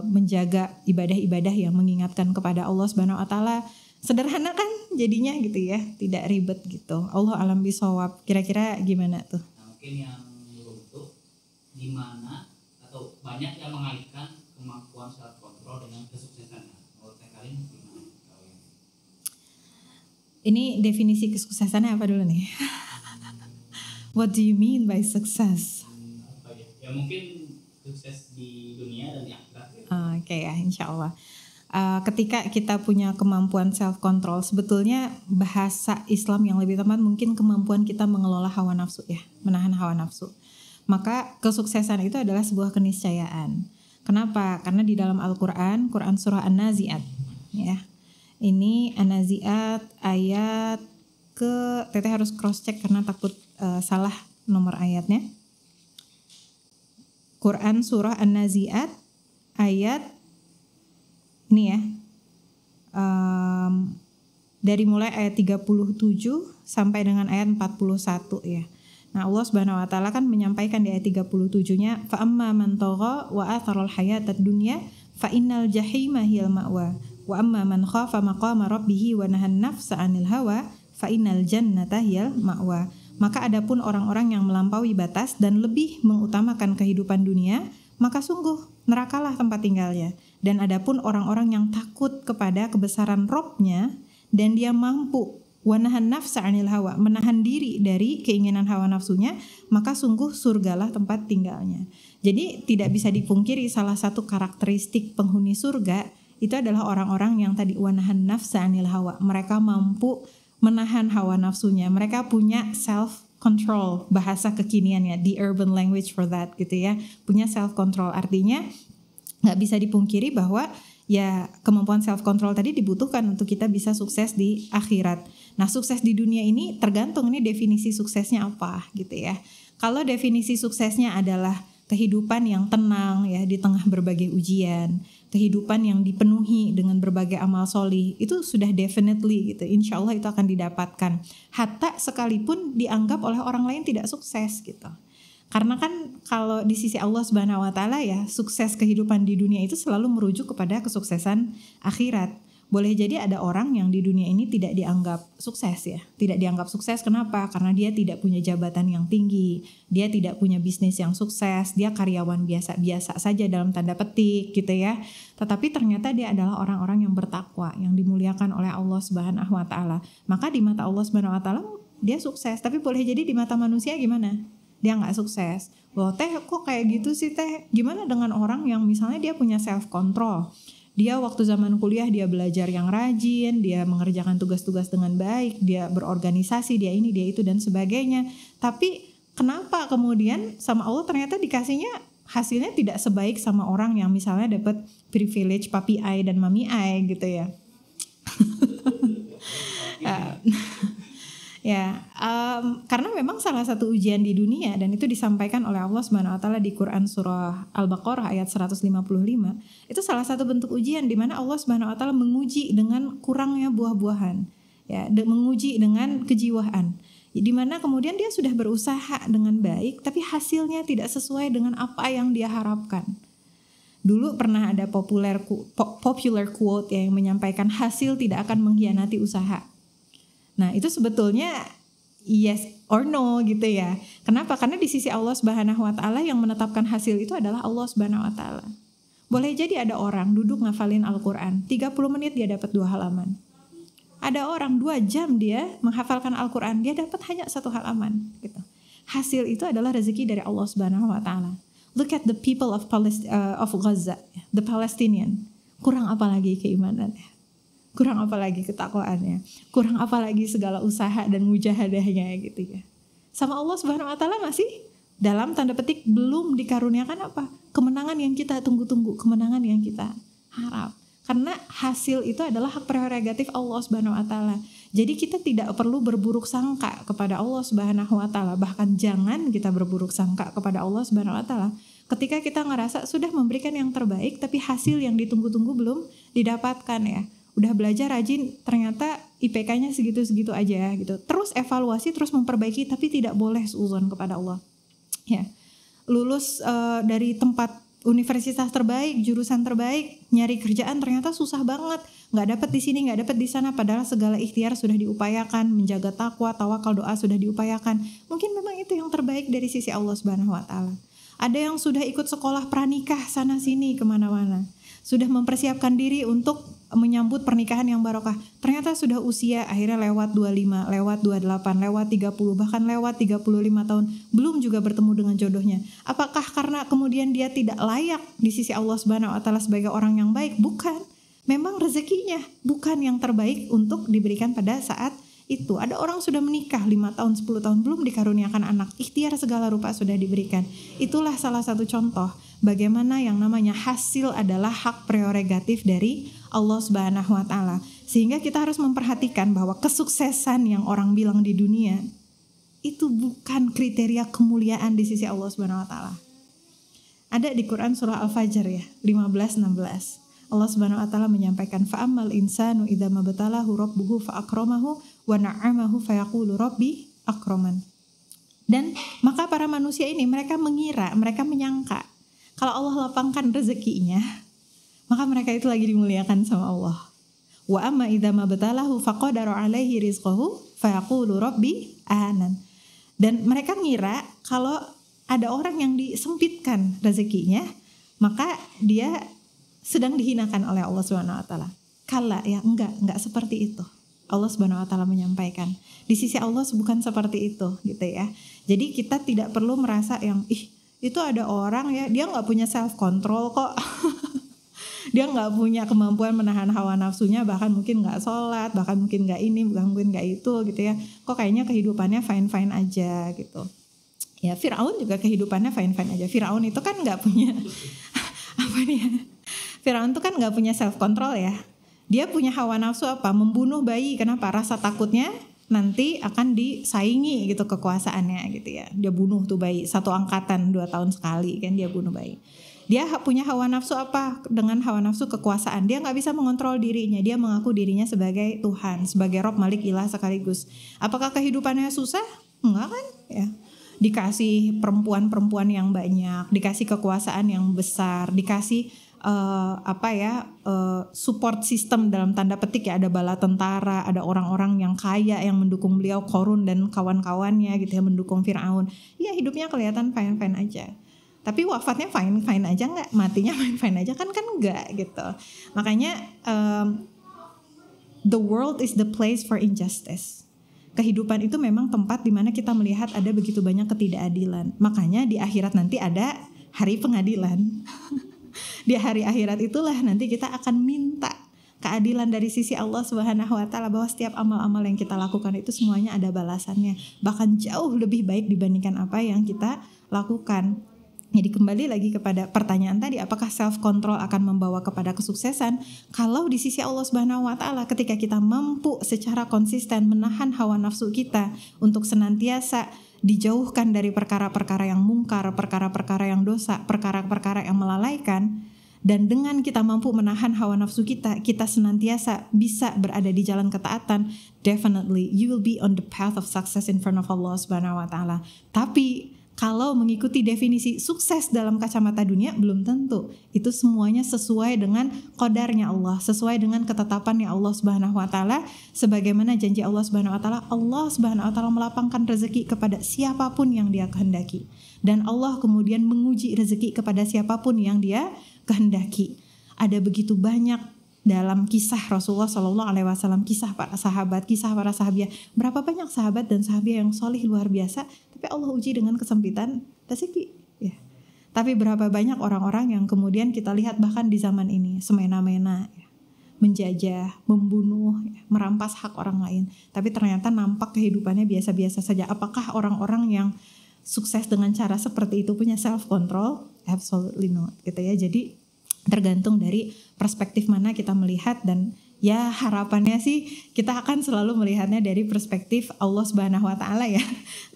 menjaga ibadah-ibadah yang mengingatkan kepada Allah Subhanahu wa taala. Sederhana kan jadinya gitu ya, tidak ribet gitu. Allah alam bisawab. Kira-kira gimana tuh? Nah, mungkin yang beruntung gimana atau banyak yang mengaitkan kemampuan self control dengan kesuksesan. Menurut kalian gimana? Ini definisi kesuksesannya apa dulu nih? What do you mean by success? Ya mungkin sukses di dunia dan di akhirat. Oke ya, insya Allah. Ketika kita punya kemampuan self control, sebetulnya bahasa Islam yang lebih tepat mungkin kemampuan kita mengelola hawa nafsu ya, menahan hawa nafsu. Maka kesuksesan itu adalah sebuah keniscayaan. Kenapa? Karena di dalam Al-Quran, Quran surah An-Nazi'at ya. Ini An-Nazi'at ayat ke, Teteh harus cross check karena takut salah nomor ayatnya. Quran surah An-Nazi'at ayat ini ya, dari mulai ayat 37 sampai dengan ayat 41 ya. Nah Allah Subhanahu wa taala kan menyampaikan di ayat 37-nya, fa amma man tagha wa atharal hayatad dunya fa innal jahima hiyal ma'wa wa amma man khafa maqama rabbih wa nahan nafsa 'anil hawa fa innal jannata hiyal ma'wa. Maka adapun orang-orang yang melampaui batas dan lebih mengutamakan kehidupan dunia, maka sungguh nerakalah tempat tinggalnya. Dan adapun orang-orang yang takut kepada kebesaran Robnya dan dia mampu wanahan nafsa 'anil hawa, menahan diri dari keinginan hawa nafsunya, maka sungguh surgalah tempat tinggalnya. Jadi tidak bisa dipungkiri salah satu karakteristik penghuni surga itu adalah orang-orang yang tadi wanahan nafsa 'anil hawa. Mereka mampu menahan hawa nafsunya. Mereka punya self control, bahasa kekiniannya, the urban language for that gitu ya. Punya self control, artinya nggak bisa dipungkiri bahwa ya kemampuan self control tadi dibutuhkan untuk kita bisa sukses di akhirat. Nah sukses di dunia ini tergantung ini definisi suksesnya apa gitu ya. Kalau definisi suksesnya adalah kehidupan yang tenang ya di tengah berbagai ujian, kehidupan yang dipenuhi dengan berbagai amal solih, itu sudah definitely gitu, insya Allah itu akan didapatkan. Hatta sekalipun dianggap oleh orang lain tidak sukses gitu. Karena kan kalau di sisi Allah Subhanahu wa taala ya, sukses kehidupan di dunia itu selalu merujuk kepada kesuksesan akhirat. Boleh jadi ada orang yang di dunia ini tidak dianggap sukses ya. Tidak dianggap sukses kenapa? Karena dia tidak punya jabatan yang tinggi, dia tidak punya bisnis yang sukses, dia karyawan biasa-biasa saja dalam tanda petik gitu ya. Tetapi ternyata dia adalah orang-orang yang bertakwa, yang dimuliakan oleh Allah Subhanahu wa taala. Maka di mata Allah Subhanahu wa taala dia sukses, tapi boleh jadi di mata manusia gimana? Dia nggak sukses. Loh teh kok kayak gitu sih teh? Gimana dengan orang yang misalnya dia punya self control? Dia waktu zaman kuliah dia belajar yang rajin, dia mengerjakan tugas-tugas dengan baik, dia berorganisasi, dia ini, dia itu dan sebagainya. Tapi kenapa kemudian sama Allah ternyata dikasihnya hasilnya tidak sebaik sama orang yang misalnya dapat privilege papi ai dan mami ai gitu ya. Karena memang salah satu ujian di dunia dan itu disampaikan oleh Allah Subhanahu wa taala di Quran surah Al-Baqarah ayat 155. Itu salah satu bentuk ujian di mana Allah Subhanahu wa taala menguji dengan kurangnya buah-buahan. Ya, menguji dengan kejiwaan. Di mana kemudian dia sudah berusaha dengan baik tapi hasilnya tidak sesuai dengan apa yang dia harapkan. Dulu pernah ada popular quote yang menyampaikan hasil tidak akan mengkhianati usaha. Nah itu sebetulnya yes or no gitu ya. Kenapa? Karena di sisi Allah Subhanahu wa Ta'ala yang menetapkan hasil itu adalah Allah Subhanahu wa Ta'ala. Boleh jadi ada orang duduk ngafalin Al-Quran, 30 menit dia dapat 2 halaman. Ada orang 2 jam dia menghafalkan Al-Quran, dia dapat hanya 1 halaman gitu. Hasil itu adalah rezeki dari Allah Subhanahu wa Ta'ala. Look at the people of Gaza, the Palestinian. Kurang apa lagi keimanannya? Kurang apa lagi ketakwaannya? Kurang apa lagi segala usaha dan mujahadahnya gitu ya. Sama Allah Subhanahu wa Ta'ala masih dalam tanda petik belum dikaruniakan apa? Kemenangan yang kita tunggu-tunggu, kemenangan yang kita harap. Karena hasil itu adalah hak prerogatif Allah Subhanahu wa Ta'ala. Jadi kita tidak perlu berburuk sangka kepada Allah Subhanahu wa Ta'ala. Bahkan jangan kita berburuk sangka kepada Allah Subhanahu wa Ta'ala ketika kita ngerasa sudah memberikan yang terbaik tapi hasil yang ditunggu-tunggu belum didapatkan ya. Udah belajar rajin ternyata IPK-nya segitu-segitu aja gitu. Terus evaluasi, terus memperbaiki tapi tidak boleh suudzon kepada Allah. Ya. Lulus dari tempat universitas terbaik, jurusan terbaik, nyari kerjaan ternyata susah banget, nggak dapat di sini, nggak dapat di sana, padahal segala ikhtiar sudah diupayakan, menjaga takwa, tawakal, doa sudah diupayakan. Mungkin memang itu yang terbaik dari sisi Allah Subhanahu wa Ta'ala. Ada yang sudah ikut sekolah pranikah sana sini kemana-mana, sudah mempersiapkan diri untuk menyambut pernikahan yang barokah. Ternyata sudah usia akhirnya lewat 25, lewat 28, lewat 30, bahkan lewat 35 tahun belum juga bertemu dengan jodohnya. Apakah karena kemudian dia tidak layak di sisi Allah Subhanahu wa Ta'ala sebagai orang yang baik? Bukan. Memang rezekinya bukan yang terbaik untuk diberikan pada saat itu. Ada orang sudah menikah 5 tahun, 10 tahun belum dikaruniakan anak. Ikhtiar segala rupa sudah diberikan. Itulah salah satu contoh bagaimana yang namanya hasil adalah hak prerogatif dari Allah Subhanahu wa Ta'ala. Sehingga kita harus memperhatikan bahwa kesuksesan yang orang bilang di dunia itu bukan kriteria kemuliaan di sisi Allah Subhanahu wa Ta'ala. Ada di Quran surah Al-Fajr ya, 15-16. Allah Subhanahu wa Ta'ala menyampaikan fa'ammal insanu idza mabtalahu rabbuhu fa'akramahu wa na'amahu fayaqulu rabbi akraman. Dan maka para manusia ini mereka mengira, mereka menyangka kalau Allah lapangkan rezekinya, maka mereka itu lagi dimuliakan sama Allah. Wa amma idza mabtalahu faqadara alaihi rizqahu fayaqulu rabbi ahanan. Dan mereka ngira kalau ada orang yang disempitkan rezekinya, maka dia sedang dihinakan oleh Allah Subhanahu wa Ta'ala. Kala ya, enggak seperti itu. Allah Subhanahu wa Ta'ala menyampaikan. Di sisi Allah bukan seperti itu gitu ya. Jadi kita tidak perlu merasa yang itu ada orang ya, dia enggak punya self control kok. Dia enggak punya kemampuan menahan hawa nafsunya, bahkan mungkin enggak sholat, bahkan mungkin enggak ini, bahkan mungkin enggak itu gitu ya. Kok kayaknya kehidupannya fine-fine aja gitu. Ya Fir'aun juga kehidupannya fine-fine aja. Fir'aun itu kan enggak punya apa nih ya? Firaun itu kan gak punya self control ya. Dia punya hawa nafsu apa? Membunuh bayi. Kenapa? Rasa takutnya nanti akan disaingi gitu kekuasaannya gitu ya. Dia bunuh tuh bayi, 1 angkatan 2 tahun sekali kan dia bunuh bayi. Dia punya hawa nafsu apa? Dengan hawa nafsu kekuasaan. Dia gak bisa mengontrol dirinya. Dia mengaku dirinya sebagai Tuhan, sebagai Rob Malik Ilah sekaligus. Apakah kehidupannya susah? Enggak kan ya. Dikasih perempuan-perempuan yang banyak, dikasih kekuasaan yang besar, dikasih support system dalam tanda petik ya, ada bala tentara, ada orang-orang yang kaya yang mendukung beliau, Qarun dan kawan-kawannya gitu ya, mendukung Fir'aun. Ya hidupnya kelihatan fine-fine aja. Tapi wafatnya fine-fine aja enggak? Matinya fine-fine aja kan enggak gitu. Makanya the world is the place for injustice. Kehidupan itu memang tempat di mana kita melihat ada begitu banyak ketidakadilan. Makanya di akhirat nanti ada hari pengadilan. Di hari akhirat itulah nanti kita akan minta keadilan dari sisi Allah Subhanahu wa Ta'ala, bahwa setiap amal-amal yang kita lakukan itu semuanya ada balasannya, bahkan jauh lebih baik dibandingkan apa yang kita lakukan. Jadi kembali lagi kepada pertanyaan tadi, apakah self control akan membawa kepada kesuksesan? Kalau di sisi Allah Subhanahu wa Ta'ala, ketika kita mampu secara konsisten menahan hawa nafsu kita untuk senantiasa dijauhkan dari perkara-perkara yang mungkar, perkara-perkara yang dosa, perkara-perkara yang melalaikan, dan dengan kita mampu menahan hawa nafsu kita, kita senantiasa bisa berada di jalan ketaatan, definitely you will be on the path of success in front of Allah Subhanahu wa Ta'ala. Tapi Kalau mengikuti definisi sukses dalam kacamata dunia belum tentu. Itu semuanya sesuai dengan qadarnya Allah, sesuai dengan ketetapannya Allah Subhanahu wa taala, sebagaimana janji Allah Subhanahu wa taala. Allah Subhanahu wa taala melapangkan rezeki kepada siapapun yang Dia kehendaki. Dan Allah kemudian menguji rezeki kepada siapapun yang Dia kehendaki. Ada begitu banyak dalam kisah Rasulullah SAW, kisah para sahabat, kisah para sahabiah. Berapa banyak sahabat dan sahabiah yang solih luar biasa, tapi Allah uji dengan kesempitan rezeki. Ya. Tapi berapa banyak orang-orang yang kemudian kita lihat bahkan di zaman ini semena-mena, ya, menjajah, membunuh, ya, merampas hak orang lain. Tapi ternyata nampak kehidupannya biasa-biasa saja. Apakah orang-orang yang sukses dengan cara seperti itu punya self control? Absolutely not, gitu ya. Jadi tergantung dari perspektif mana kita melihat, dan ya harapannya sih kita akan selalu melihatnya dari perspektif Allah Subhanahu wa taala ya.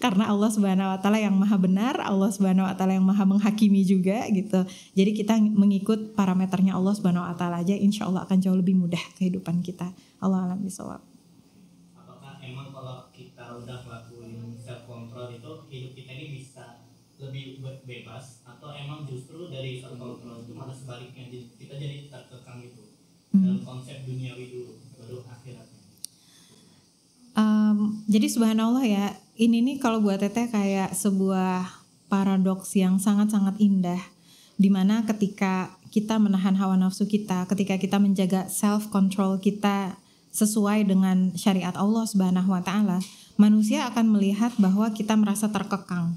Karena Allah Subhanahu wa taala yang maha benar, Allah Subhanahu wa taala yang maha menghakimi juga gitu. Jadi kita mengikut parameternya Allah Subhanahu wa taala aja, insya Allah akan jauh lebih mudah kehidupan kita. Allah a'lam bishawab. Apakah emang kalau kita udah ngelakuin self control itu hidup kita ini bisa lebih bebas, atau emang justru dari self control itu malah sebaliknya kita jadi terkekang gitu dalam konsep duniawi dulu baru akhiratnya? Jadi subhanallah ya, ini nih kalau buat Teteh kayak sebuah paradoks yang sangat-sangat indah, dimana ketika kita menahan hawa nafsu kita, ketika kita menjaga self control kita sesuai dengan syariat Allah Subhanahu wa taala, manusia akan melihat bahwa kita merasa terkekang.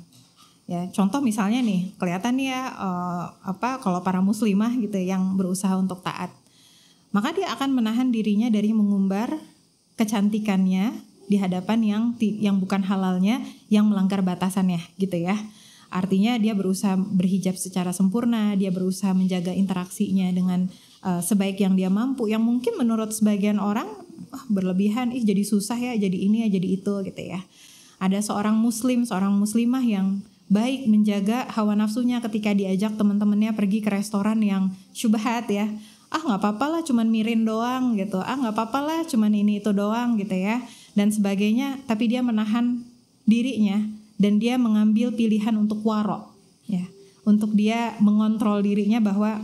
Ya, contoh misalnya nih, kelihatan ya kalau para muslimah gitu yang berusaha untuk taat, maka dia akan menahan dirinya dari mengumbar kecantikannya di hadapan yang bukan halalnya, yang melanggar batasannya gitu ya. Artinya dia berusaha berhijab secara sempurna, dia berusaha menjaga interaksinya dengan sebaik yang dia mampu, yang mungkin menurut sebagian orang berlebihan, jadi susah ya, jadi ini ya, jadi itu gitu ya. Ada seorang muslim, seorang muslimah yang baik menjaga hawa nafsunya ketika diajak teman-temannya pergi ke restoran yang syubhat ya. Nggak apa-apa lah cuman mirin doang gitu. Nggak apa-apa lah cuman ini itu doang gitu ya. Dan sebagainya. Tapi dia menahan dirinya dan dia mengambil pilihan untuk waro ya. Untuk dia mengontrol dirinya bahwa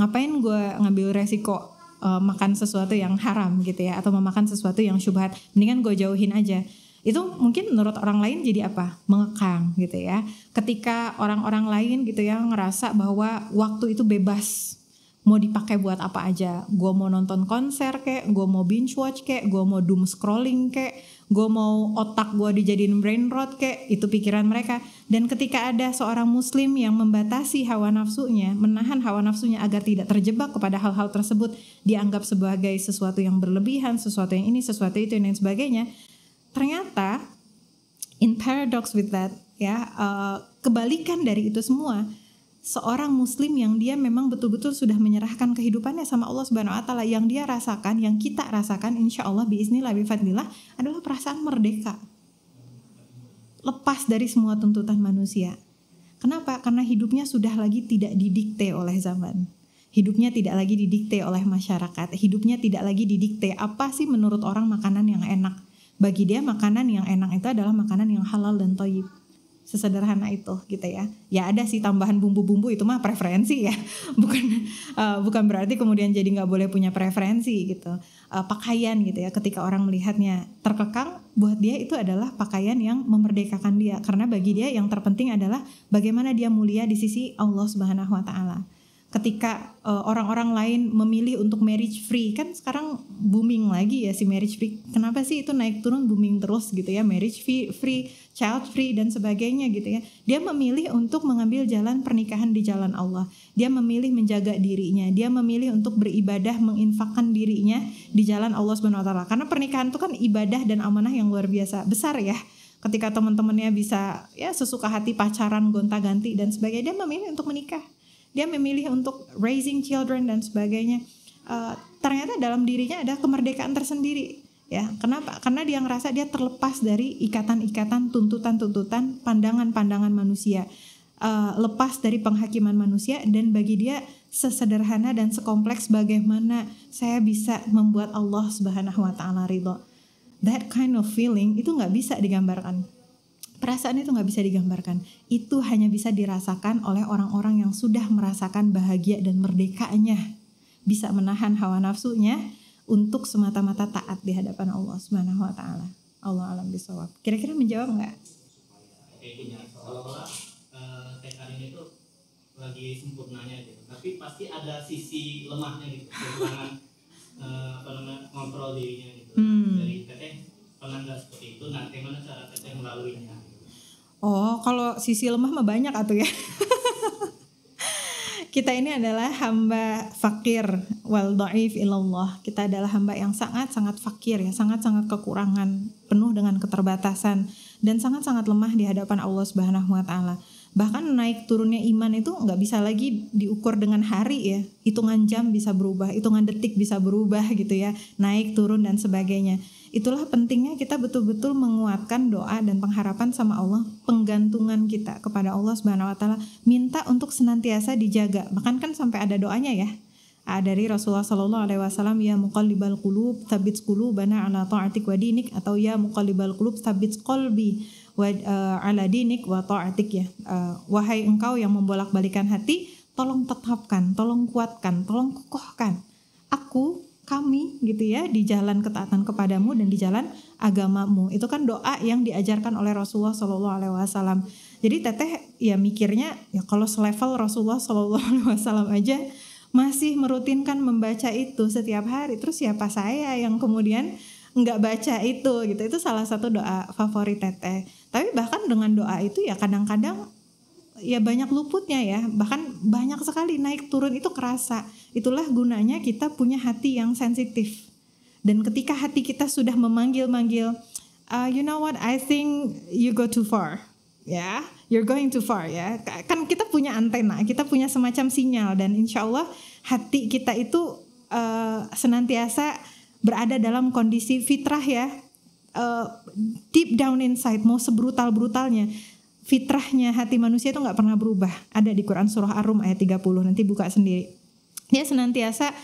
ngapain gue ngambil resiko makan sesuatu yang haram gitu ya. Atau memakan sesuatu yang syubhat. Mendingan gue jauhin aja. Itu mungkin menurut orang lain jadi apa? Mengekang gitu ya. Ketika orang-orang lain gitu ya ngerasa bahwa waktu itu bebas, mau dipakai buat apa aja. Gue mau nonton konser kek, gue mau binge watch kek, gue mau doom scrolling kek, gue mau otak gue dijadiin brain rot kek, itu pikiran mereka. Dan ketika ada seorang muslim yang membatasi hawa nafsunya, menahan hawa nafsunya agar tidak terjebak kepada hal-hal tersebut, dianggap sebagai sesuatu yang berlebihan, sesuatu yang ini, sesuatu itu dan sebagainya. Ternyata in paradox with that ya, kebalikan dari itu semua, seorang muslim yang dia memang betul-betul sudah menyerahkan kehidupannya sama Allah Subhanahu wa taala, yang dia rasakan, yang kita rasakan insyaallah biiznillah bifadlillah adalah perasaan merdeka, lepas dari semua tuntutan manusia. Kenapa? Karena hidupnya sudah lagi tidak didikte oleh zaman. Hidupnya tidak lagi didikte oleh masyarakat. Hidupnya tidak lagi didikte apa sih menurut orang makanan yang enak. Bagi dia makanan yang enak itu adalah makanan yang halal dan thayyib. Sesederhana itu gitu ya. Ya ada sih tambahan bumbu-bumbu, itu mah preferensi ya. Bukan berarti kemudian jadi nggak boleh punya preferensi gitu. Pakaian gitu ya. Ketika orang melihatnya terkekang, buat dia itu adalah pakaian yang memerdekakan dia. Karena bagi dia yang terpenting adalah bagaimana dia mulia di sisi Allah Subhanahu wa taala. Ketika orang-orang lain memilih untuk marriage free, kan sekarang booming lagi ya si marriage free. Kenapa sih itu naik turun booming terus gitu ya, marriage free, child free dan sebagainya gitu ya. Dia memilih untuk mengambil jalan pernikahan di jalan Allah. Dia memilih menjaga dirinya, dia memilih untuk beribadah, menginfakkan dirinya di jalan Allah Subhanahu wa taala. Karena pernikahan itu kan ibadah dan amanah yang luar biasa besar ya. Ketika teman-temannya bisa ya sesuka hati pacaran, gonta-ganti dan sebagainya, dia memilih untuk menikah. Dia memilih untuk raising children dan sebagainya. Ternyata dalam dirinya ada kemerdekaan tersendiri. Ya, kenapa? Karena dia ngerasa dia terlepas dari ikatan-ikatan, tuntutan-tuntutan, pandangan-pandangan manusia. Lepas dari penghakiman manusia, dan bagi dia sesederhana dan sekompleks bagaimana saya bisa membuat Allah Subhanahu wa taala ridho. That kind of feeling itu nggak bisa digambarkan. Perasaan itu gak bisa digambarkan. Itu hanya bisa dirasakan oleh orang-orang yang sudah merasakan bahagia dan merdekanya, bisa menahan hawa nafsunya untuk semata-mata taat di hadapan Allah Subhanahu wa taala. Allah alam bisawab. Kira-kira menjawab enggak? Seolah-olah TKR ini tuh lagi sempurnanya gitu. Tapi pasti ada sisi lemahnya gitu. Kekurangan kontrol dirinya gitu. Dari teteh pernah nggak seperti itu? Nah, bagaimana cara teteh melaluinya? Oh, kalau sisi lemah mah banyak atuh ya. Kita ini adalah hamba fakir wal dhaif ilallah. Kita adalah hamba yang sangat-sangat fakir ya, sangat-sangat kekurangan, penuh dengan keterbatasan dan sangat-sangat lemah di hadapan Allah Subhanahu wa taala. Bahkan naik turunnya iman itu nggak bisa lagi diukur dengan hari ya, hitungan jam bisa berubah, hitungan detik bisa berubah gitu ya, naik turun dan sebagainya. Itulah pentingnya kita betul-betul menguatkan doa dan pengharapan sama Allah, penggantungan kita kepada Allah Subhanahu wa taala, minta untuk senantiasa dijaga. Bahkan kan sampai ada doanya ya. Dari Rasulullah sallallahu alaihi wasallam, ya muqallibal qulub tsabbit qulubana ala ta'atik wa dinik, atau ya muqallibal qulub tsabbit qalbi wa ala dinik wa ta'atik ya. Wahai engkau yang membolak-balikan hati, tolong tetapkan, tolong kuatkan, tolong kokohkan kami gitu ya di jalan ketaatan kepadamu dan di jalan agamamu. Itu kan doa yang diajarkan oleh Rasulullah sallallahu alaihi wasallam. Jadi teteh ya mikirnya ya kalau selevel Rasulullah sallallahu alaihi wasallam aja masih merutinkan membaca itu setiap hari, terus siapa saya yang kemudian nggak baca itu gitu. Itu salah satu doa favorit teteh. Tapi bahkan dengan doa itu ya kadang-kadang ya banyak luputnya ya, bahkan banyak sekali naik turun itu kerasa. Itulah gunanya kita punya hati yang sensitif. Dan ketika hati kita sudah memanggil-manggil, you know what, I think you go too far, ya, you're going too far ya. Kan kita punya antena, kita punya semacam sinyal, dan insya Allah hati kita itu senantiasa berada dalam kondisi fitrah ya, deep down inside, mau sebrutal-brutalnya. Fitrahnya hati manusia itu gak pernah berubah. Ada di Quran surah Ar-Rum ayat 30, nanti buka sendiri. Dia senantiasa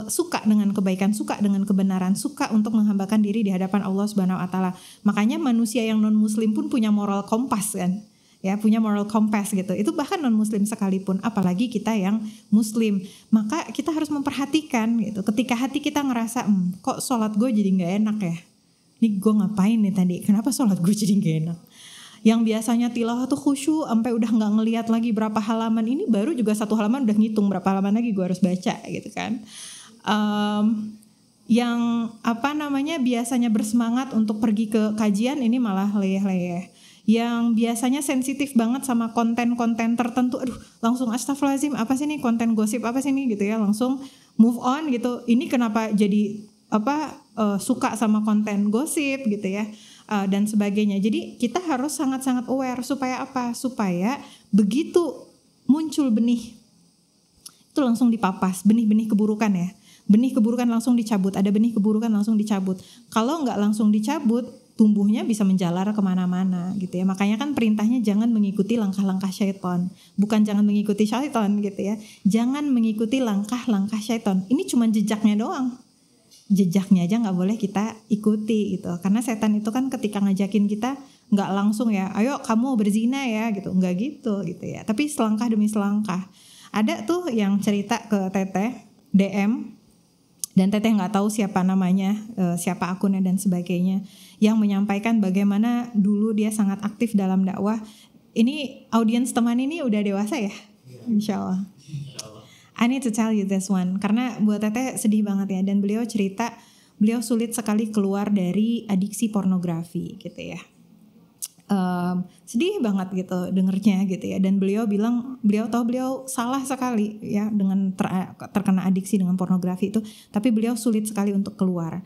suka dengan kebaikan, suka dengan kebenaran, suka untuk menghambakan diri di hadapan Allah Subhanahu wa taala. Makanya manusia yang non muslim pun punya moral kompas kan. Ya, punya moral kompas gitu. Itu bahkan non muslim sekalipun, apalagi kita yang muslim. Maka kita harus memperhatikan gitu. Ketika hati kita ngerasa, kok sholat gue jadi gak enak ya. Ini gue ngapain nih tadi? Kenapa sholat gue jadi gak enak? Yang biasanya tilawah tuh khusyuk sampai udah nggak ngelihat lagi berapa halaman, ini baru juga satu halaman udah ngitung berapa halaman lagi gue harus baca gitu kan. Yang biasanya bersemangat untuk pergi ke kajian ini malah leyeh-leyeh. Yang biasanya sensitif banget sama konten-konten tertentu, aduh langsung astagfirullahaladzim, apa sih nih konten gosip apa sih nih gitu ya, langsung move on gitu. Ini kenapa jadi suka sama konten gosip gitu ya. Dan sebagainya. Jadi kita harus sangat-sangat aware supaya apa? Supaya begitu muncul benih itu langsung dipapas, benih-benih keburukan ya. Benih keburukan langsung dicabut, ada benih keburukan langsung dicabut. Kalau nggak langsung dicabut, tumbuhnya bisa menjalar kemana-mana gitu ya. Makanya kan perintahnya jangan mengikuti langkah-langkah syaitan. Bukan jangan mengikuti syaitan gitu ya. Jangan mengikuti langkah-langkah syaitan. Ini cuma jejaknya doang. Jejaknya aja nggak boleh kita ikuti gitu, karena setan itu kan ketika ngajakin kita nggak langsung ya, ayo kamu berzina ya gitu, nggak gitu ya, tapi selangkah demi selangkah. Ada tuh yang cerita ke teteh DM, dan teteh nggak tahu siapa namanya, siapa akunnya dan sebagainya, yang menyampaikan bagaimana dulu dia sangat aktif dalam dakwah. Ini audiens teman ini udah dewasa ya, insya Allah. I need to tell you this one, karena buat teteh sedih banget ya. Dan beliau cerita, beliau sulit sekali keluar dari adiksi pornografi gitu ya. Sedih banget gitu dengernya gitu ya. Dan beliau bilang, beliau tahu beliau salah sekali ya dengan terkena adiksi dengan pornografi itu. Tapi beliau sulit sekali untuk keluar.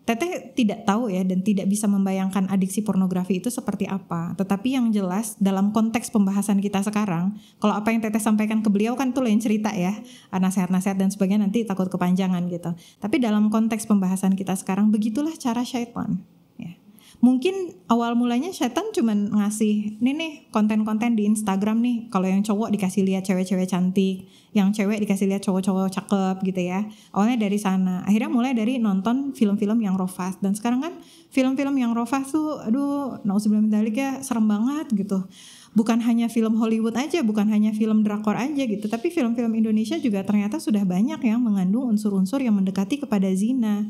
Teteh tidak tahu ya dan tidak bisa membayangkan adiksi pornografi itu seperti apa. Tetapi yang jelas dalam konteks pembahasan kita sekarang, kalau apa yang teteh sampaikan ke beliau kan itu lain cerita ya, nasihat-nasihat dan sebagainya nanti takut kepanjangan gitu. Tapi dalam konteks pembahasan kita sekarang, begitulah cara syaitan ya. Mungkin awal mulanya setan cuman ngasih nih konten-konten di Instagram nih. Kalau yang cowok dikasih lihat cewek-cewek cantik, yang cewek dikasih lihat cowok-cowok cakep gitu ya. Awalnya dari sana. Akhirnya mulai dari nonton film-film yang rofas. Dan sekarang kan film-film yang rofas tuh aduh nauzubillah min dzalik ya, serem banget gitu. Bukan hanya film Hollywood aja, bukan hanya film drakor aja gitu, tapi film-film Indonesia juga ternyata sudah banyak yang mengandung unsur-unsur yang mendekati kepada zina.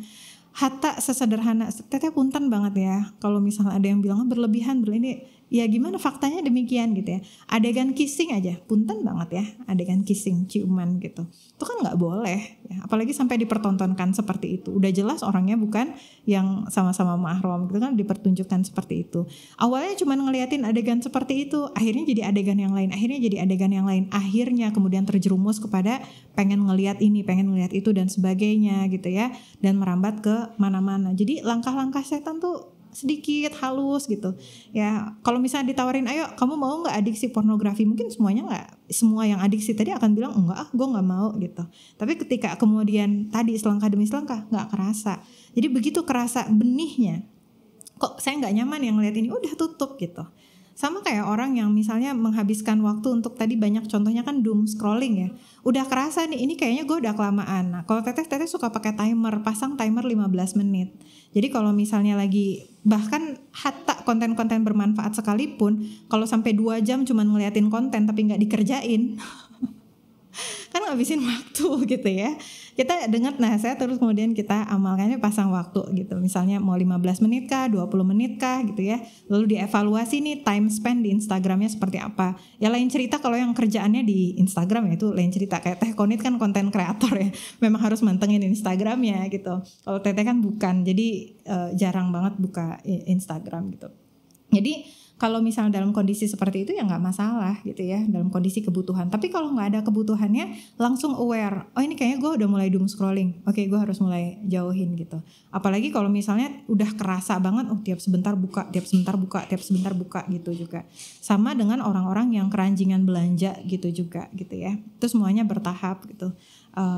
Hatta sesederhana, teteh punten banget ya kalau misalnya ada yang bilang berlebihan, ini ya gimana faktanya demikian gitu ya. Adegan kissing aja, punten banget ya, adegan kissing, ciuman gitu. Itu kan gak boleh ya, apalagi sampai dipertontonkan seperti itu. Udah jelas orangnya bukan yang sama-sama mahram gitu kan, dipertunjukkan seperti itu. Awalnya cuma ngeliatin adegan seperti itu, akhirnya jadi adegan yang lain, akhirnya kemudian terjerumus kepada pengen ngeliat ini, pengen ngeliat itu dan sebagainya gitu ya, dan merambat ke mana-mana. Jadi langkah-langkah setan tuh sedikit halus gitu ya. Kalau misalnya ditawarin, ayo kamu mau nggak adiksi pornografi, mungkin semua yang adiksi tadi akan bilang enggak, gue nggak mau gitu. Tapi ketika kemudian tadi selangkah demi selangkah nggak kerasa. Jadi begitu kerasa benihnya, kok saya nggak nyaman yang ngeliat ini, udah tutup gitu. Sama kayak orang yang misalnya menghabiskan waktu untuk tadi banyak contohnya kan doom scrolling ya. Udah kerasa nih ini kayaknya gue udah kelamaan. Nah kalau teteh suka pakai timer, pasang timer 15 menit. Jadi kalau misalnya lagi bahkan hatta konten-konten bermanfaat sekalipun, kalau sampai 2 jam cuman ngeliatin konten tapi gak dikerjain kan ngabisin waktu gitu ya. Kita dengar nasihat terus kemudian kita amalkannya, pasang waktu gitu. Misalnya mau 15 menit kah, 20 menit kah gitu ya. Lalu dievaluasi nih time spend di Instagramnya seperti apa. Ya lain cerita kalau yang kerjaannya di Instagram ya, itu lain cerita. Kayak Teh Konit kan konten kreator ya, memang harus mantengin Instagramnya gitu. Kalau Teteh kan bukan, jadi jarang banget buka Instagram gitu. Jadi kalau misalnya dalam kondisi seperti itu ya nggak masalah gitu ya, dalam kondisi kebutuhan. Tapi kalau nggak ada kebutuhannya, langsung aware. Oh ini kayaknya gue udah mulai doom scrolling. Oke, gue harus mulai jauhin gitu. Apalagi kalau misalnya udah kerasa banget, tiap sebentar buka gitu juga. Sama dengan orang-orang yang keranjingan belanja gitu juga gitu ya. Itu semuanya bertahap gitu.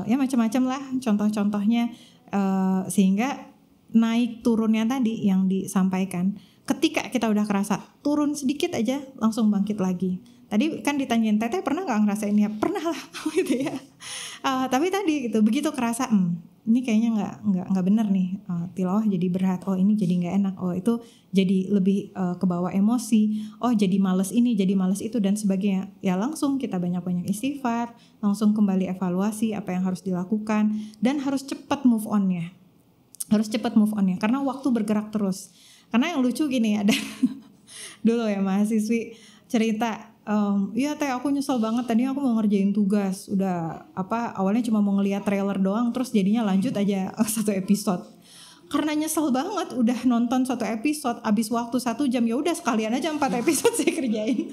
Ya macam-macam lah contoh-contohnya, sehingga naik turunnya tadi yang disampaikan. Ketika kita udah kerasa turun sedikit aja langsung bangkit lagi. Tadi kan ditanyain Teteh pernah gak ngerasain ya? Pernah lah gitu ya. Tapi tadi gitu begitu kerasa ini kayaknya nggak benar nih, tilawah jadi berat, ini jadi nggak enak, itu jadi lebih kebawa emosi, jadi males ini, jadi males itu dan sebagainya. Ya langsung kita banyak-banyak istighfar, langsung kembali evaluasi apa yang harus dilakukan dan harus cepat move on-nya. Karena waktu bergerak terus. Karena yang lucu gini, ada dulu ya mahasiswi cerita, iya Teh aku nyesel banget, tadi aku mau ngerjain tugas, udah awalnya cuma mau ngeliat trailer doang, terus jadinya lanjut aja 1 episode. Karena nyesel banget udah nonton 1 episode, abis waktu 1 jam, ya udah sekalian aja 4 episode saya kerjain.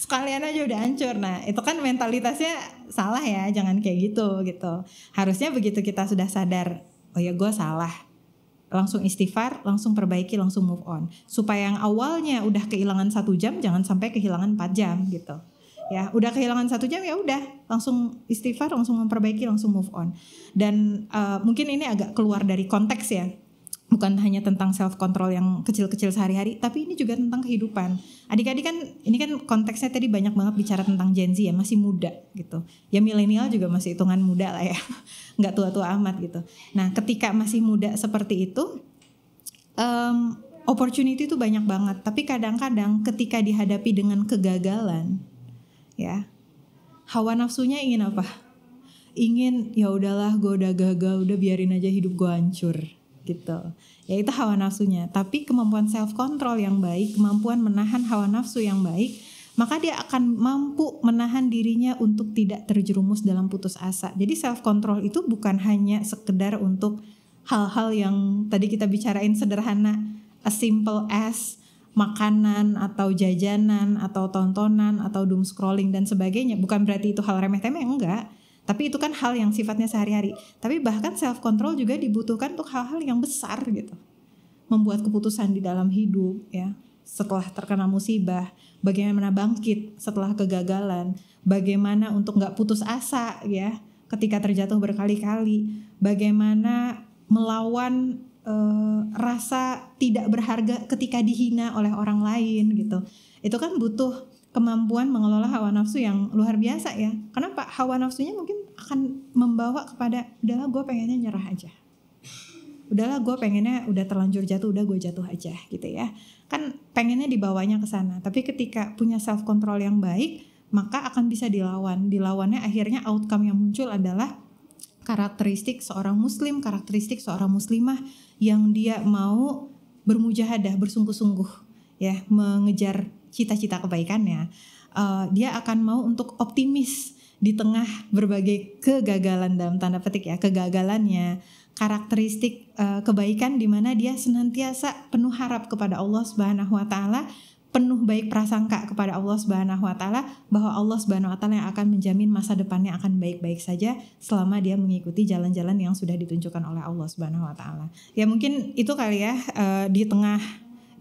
Sekalian aja udah hancur. Nah itu kan mentalitasnya salah ya, jangan kayak gitu. Harusnya begitu kita sudah sadar, oh ya gue salah, langsung istighfar, langsung perbaiki, langsung move on. Supaya yang awalnya udah kehilangan 1 jam, jangan sampai kehilangan 4 jam gitu. Ya udah kehilangan 1 jam ya udah langsung istighfar, langsung memperbaiki, langsung move on. Dan mungkin ini agak keluar dari konteks ya. Bukan hanya tentang self control yang kecil-kecil sehari-hari, tapi ini juga tentang kehidupan. Adik-adik kan, ini kan konteksnya tadi banyak banget bicara tentang Gen Z ya, masih muda gitu. Ya milenial juga masih hitungan muda lah ya, nggak tua-tua amat gitu. Nah ketika masih muda seperti itu, opportunity itu banyak banget. Tapi kadang-kadang ketika dihadapi dengan kegagalan, ya hawa nafsunya ingin apa? Ingin ya udahlah gue udah gagal, udah biarin aja hidup gue hancur. Gitu. Ya itu hawa nafsunya. Tapi kemampuan self control yang baik, kemampuan menahan hawa nafsu yang baik, maka dia akan mampu menahan dirinya untuk tidak terjerumus dalam putus asa. Jadi self control itu bukan hanya sekedar untuk hal-hal yang tadi kita bicarain sederhana, as simple as makanan atau jajanan atau tontonan atau doom scrolling dan sebagainya. Bukan berarti itu hal remeh-temeh, enggak. Tapi itu kan hal yang sifatnya sehari-hari. Tapi bahkan self control juga dibutuhkan untuk hal-hal yang besar gitu. Membuat keputusan di dalam hidup ya. Setelah terkena musibah, bagaimana bangkit setelah kegagalan, bagaimana untuk gak putus asa ya ketika terjatuh berkali-kali, bagaimana melawan rasa tidak berharga ketika dihina oleh orang lain gitu. Itu kan butuh kemampuan mengelola hawa nafsu yang luar biasa ya. Kenapa? Hawa nafsunya mungkin akan membawa kepada udahlah gue pengennya nyerah aja. Udahlah gue pengennya udah terlanjur jatuh, udah gue jatuh aja gitu ya. Kan pengennya dibawanya ke sana. Tapi ketika punya self control yang baik, maka akan bisa dilawan. Dilawannya akhirnya outcome yang muncul adalah karakteristik seorang muslim, karakteristik seorang muslimah yang dia mau bermujahadah, bersungguh-sungguh ya, mengejar cita-cita kebaikannya. Dia akan mau untuk optimis di tengah berbagai kegagalan dalam tanda petik ya, kegagalannya. Karakteristik kebaikan di mana dia senantiasa penuh harap kepada Allah Subhanahu wa taala, penuh baik prasangka kepada Allah Subhanahu wa taala bahwa Allah Subhanahu wa taala yang akan menjamin masa depannya akan baik-baik saja selama dia mengikuti jalan-jalan yang sudah ditunjukkan oleh Allah Subhanahu wa taala. Ya mungkin itu kali ya, di tengah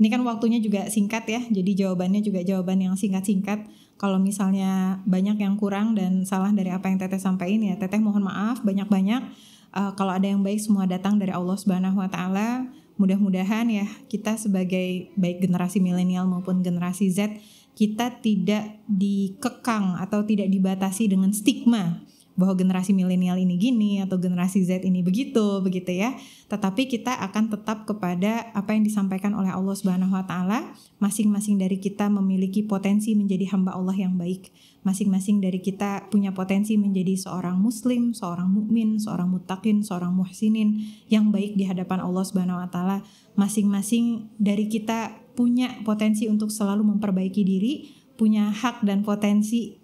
ini kan waktunya juga singkat ya. Jadi jawabannya juga jawaban yang singkat-singkat. Kalau misalnya banyak yang kurang dan salah dari apa yang Teteh sampaikan ya Teteh mohon maaf banyak-banyak. Kalau ada yang baik semua datang dari Allah Subhanahu wa taala. Mudah-mudahan ya kita sebagai baik generasi milenial maupun generasi Z, kita tidak dikekang atau tidak dibatasi dengan stigma bahwa generasi milenial ini gini atau generasi Z ini begitu ya. Tetapi kita akan tetap kepada apa yang disampaikan oleh Allah Subhanahu wa taala. Masing-masing dari kita memiliki potensi menjadi hamba Allah yang baik. Masing-masing dari kita punya potensi menjadi seorang muslim, seorang mukmin, seorang muttaqin, seorang muhsinin yang baik di hadapan Allah Subhanahu wa taala. Masing-masing dari kita punya potensi untuk selalu memperbaiki diri, punya hak dan potensi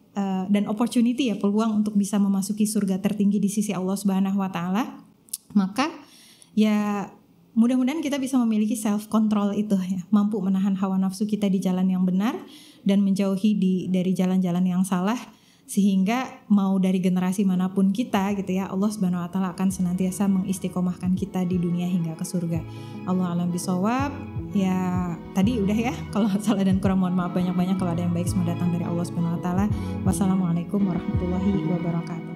dan opportunity ya, peluang untuk bisa memasuki surga tertinggi di sisi Allah Subhanahu wa taala. Maka ya mudah-mudahan kita bisa memiliki self control itu ya, mampu menahan hawa nafsu kita di jalan yang benar dan menjauhi dari jalan-jalan yang salah, sehingga mau dari generasi manapun kita gitu ya, Allah Subhanahu wa taala akan senantiasa mengistiqomahkan kita di dunia hingga ke surga. Allah alam bisawab. Ya tadi udah ya, kalau salah dan kurang mohon maaf banyak-banyak. Kalau ada yang baik semua datang dari Allah Subhanahu wa taala. Wassalamualaikum warahmatullahi wabarakatuh.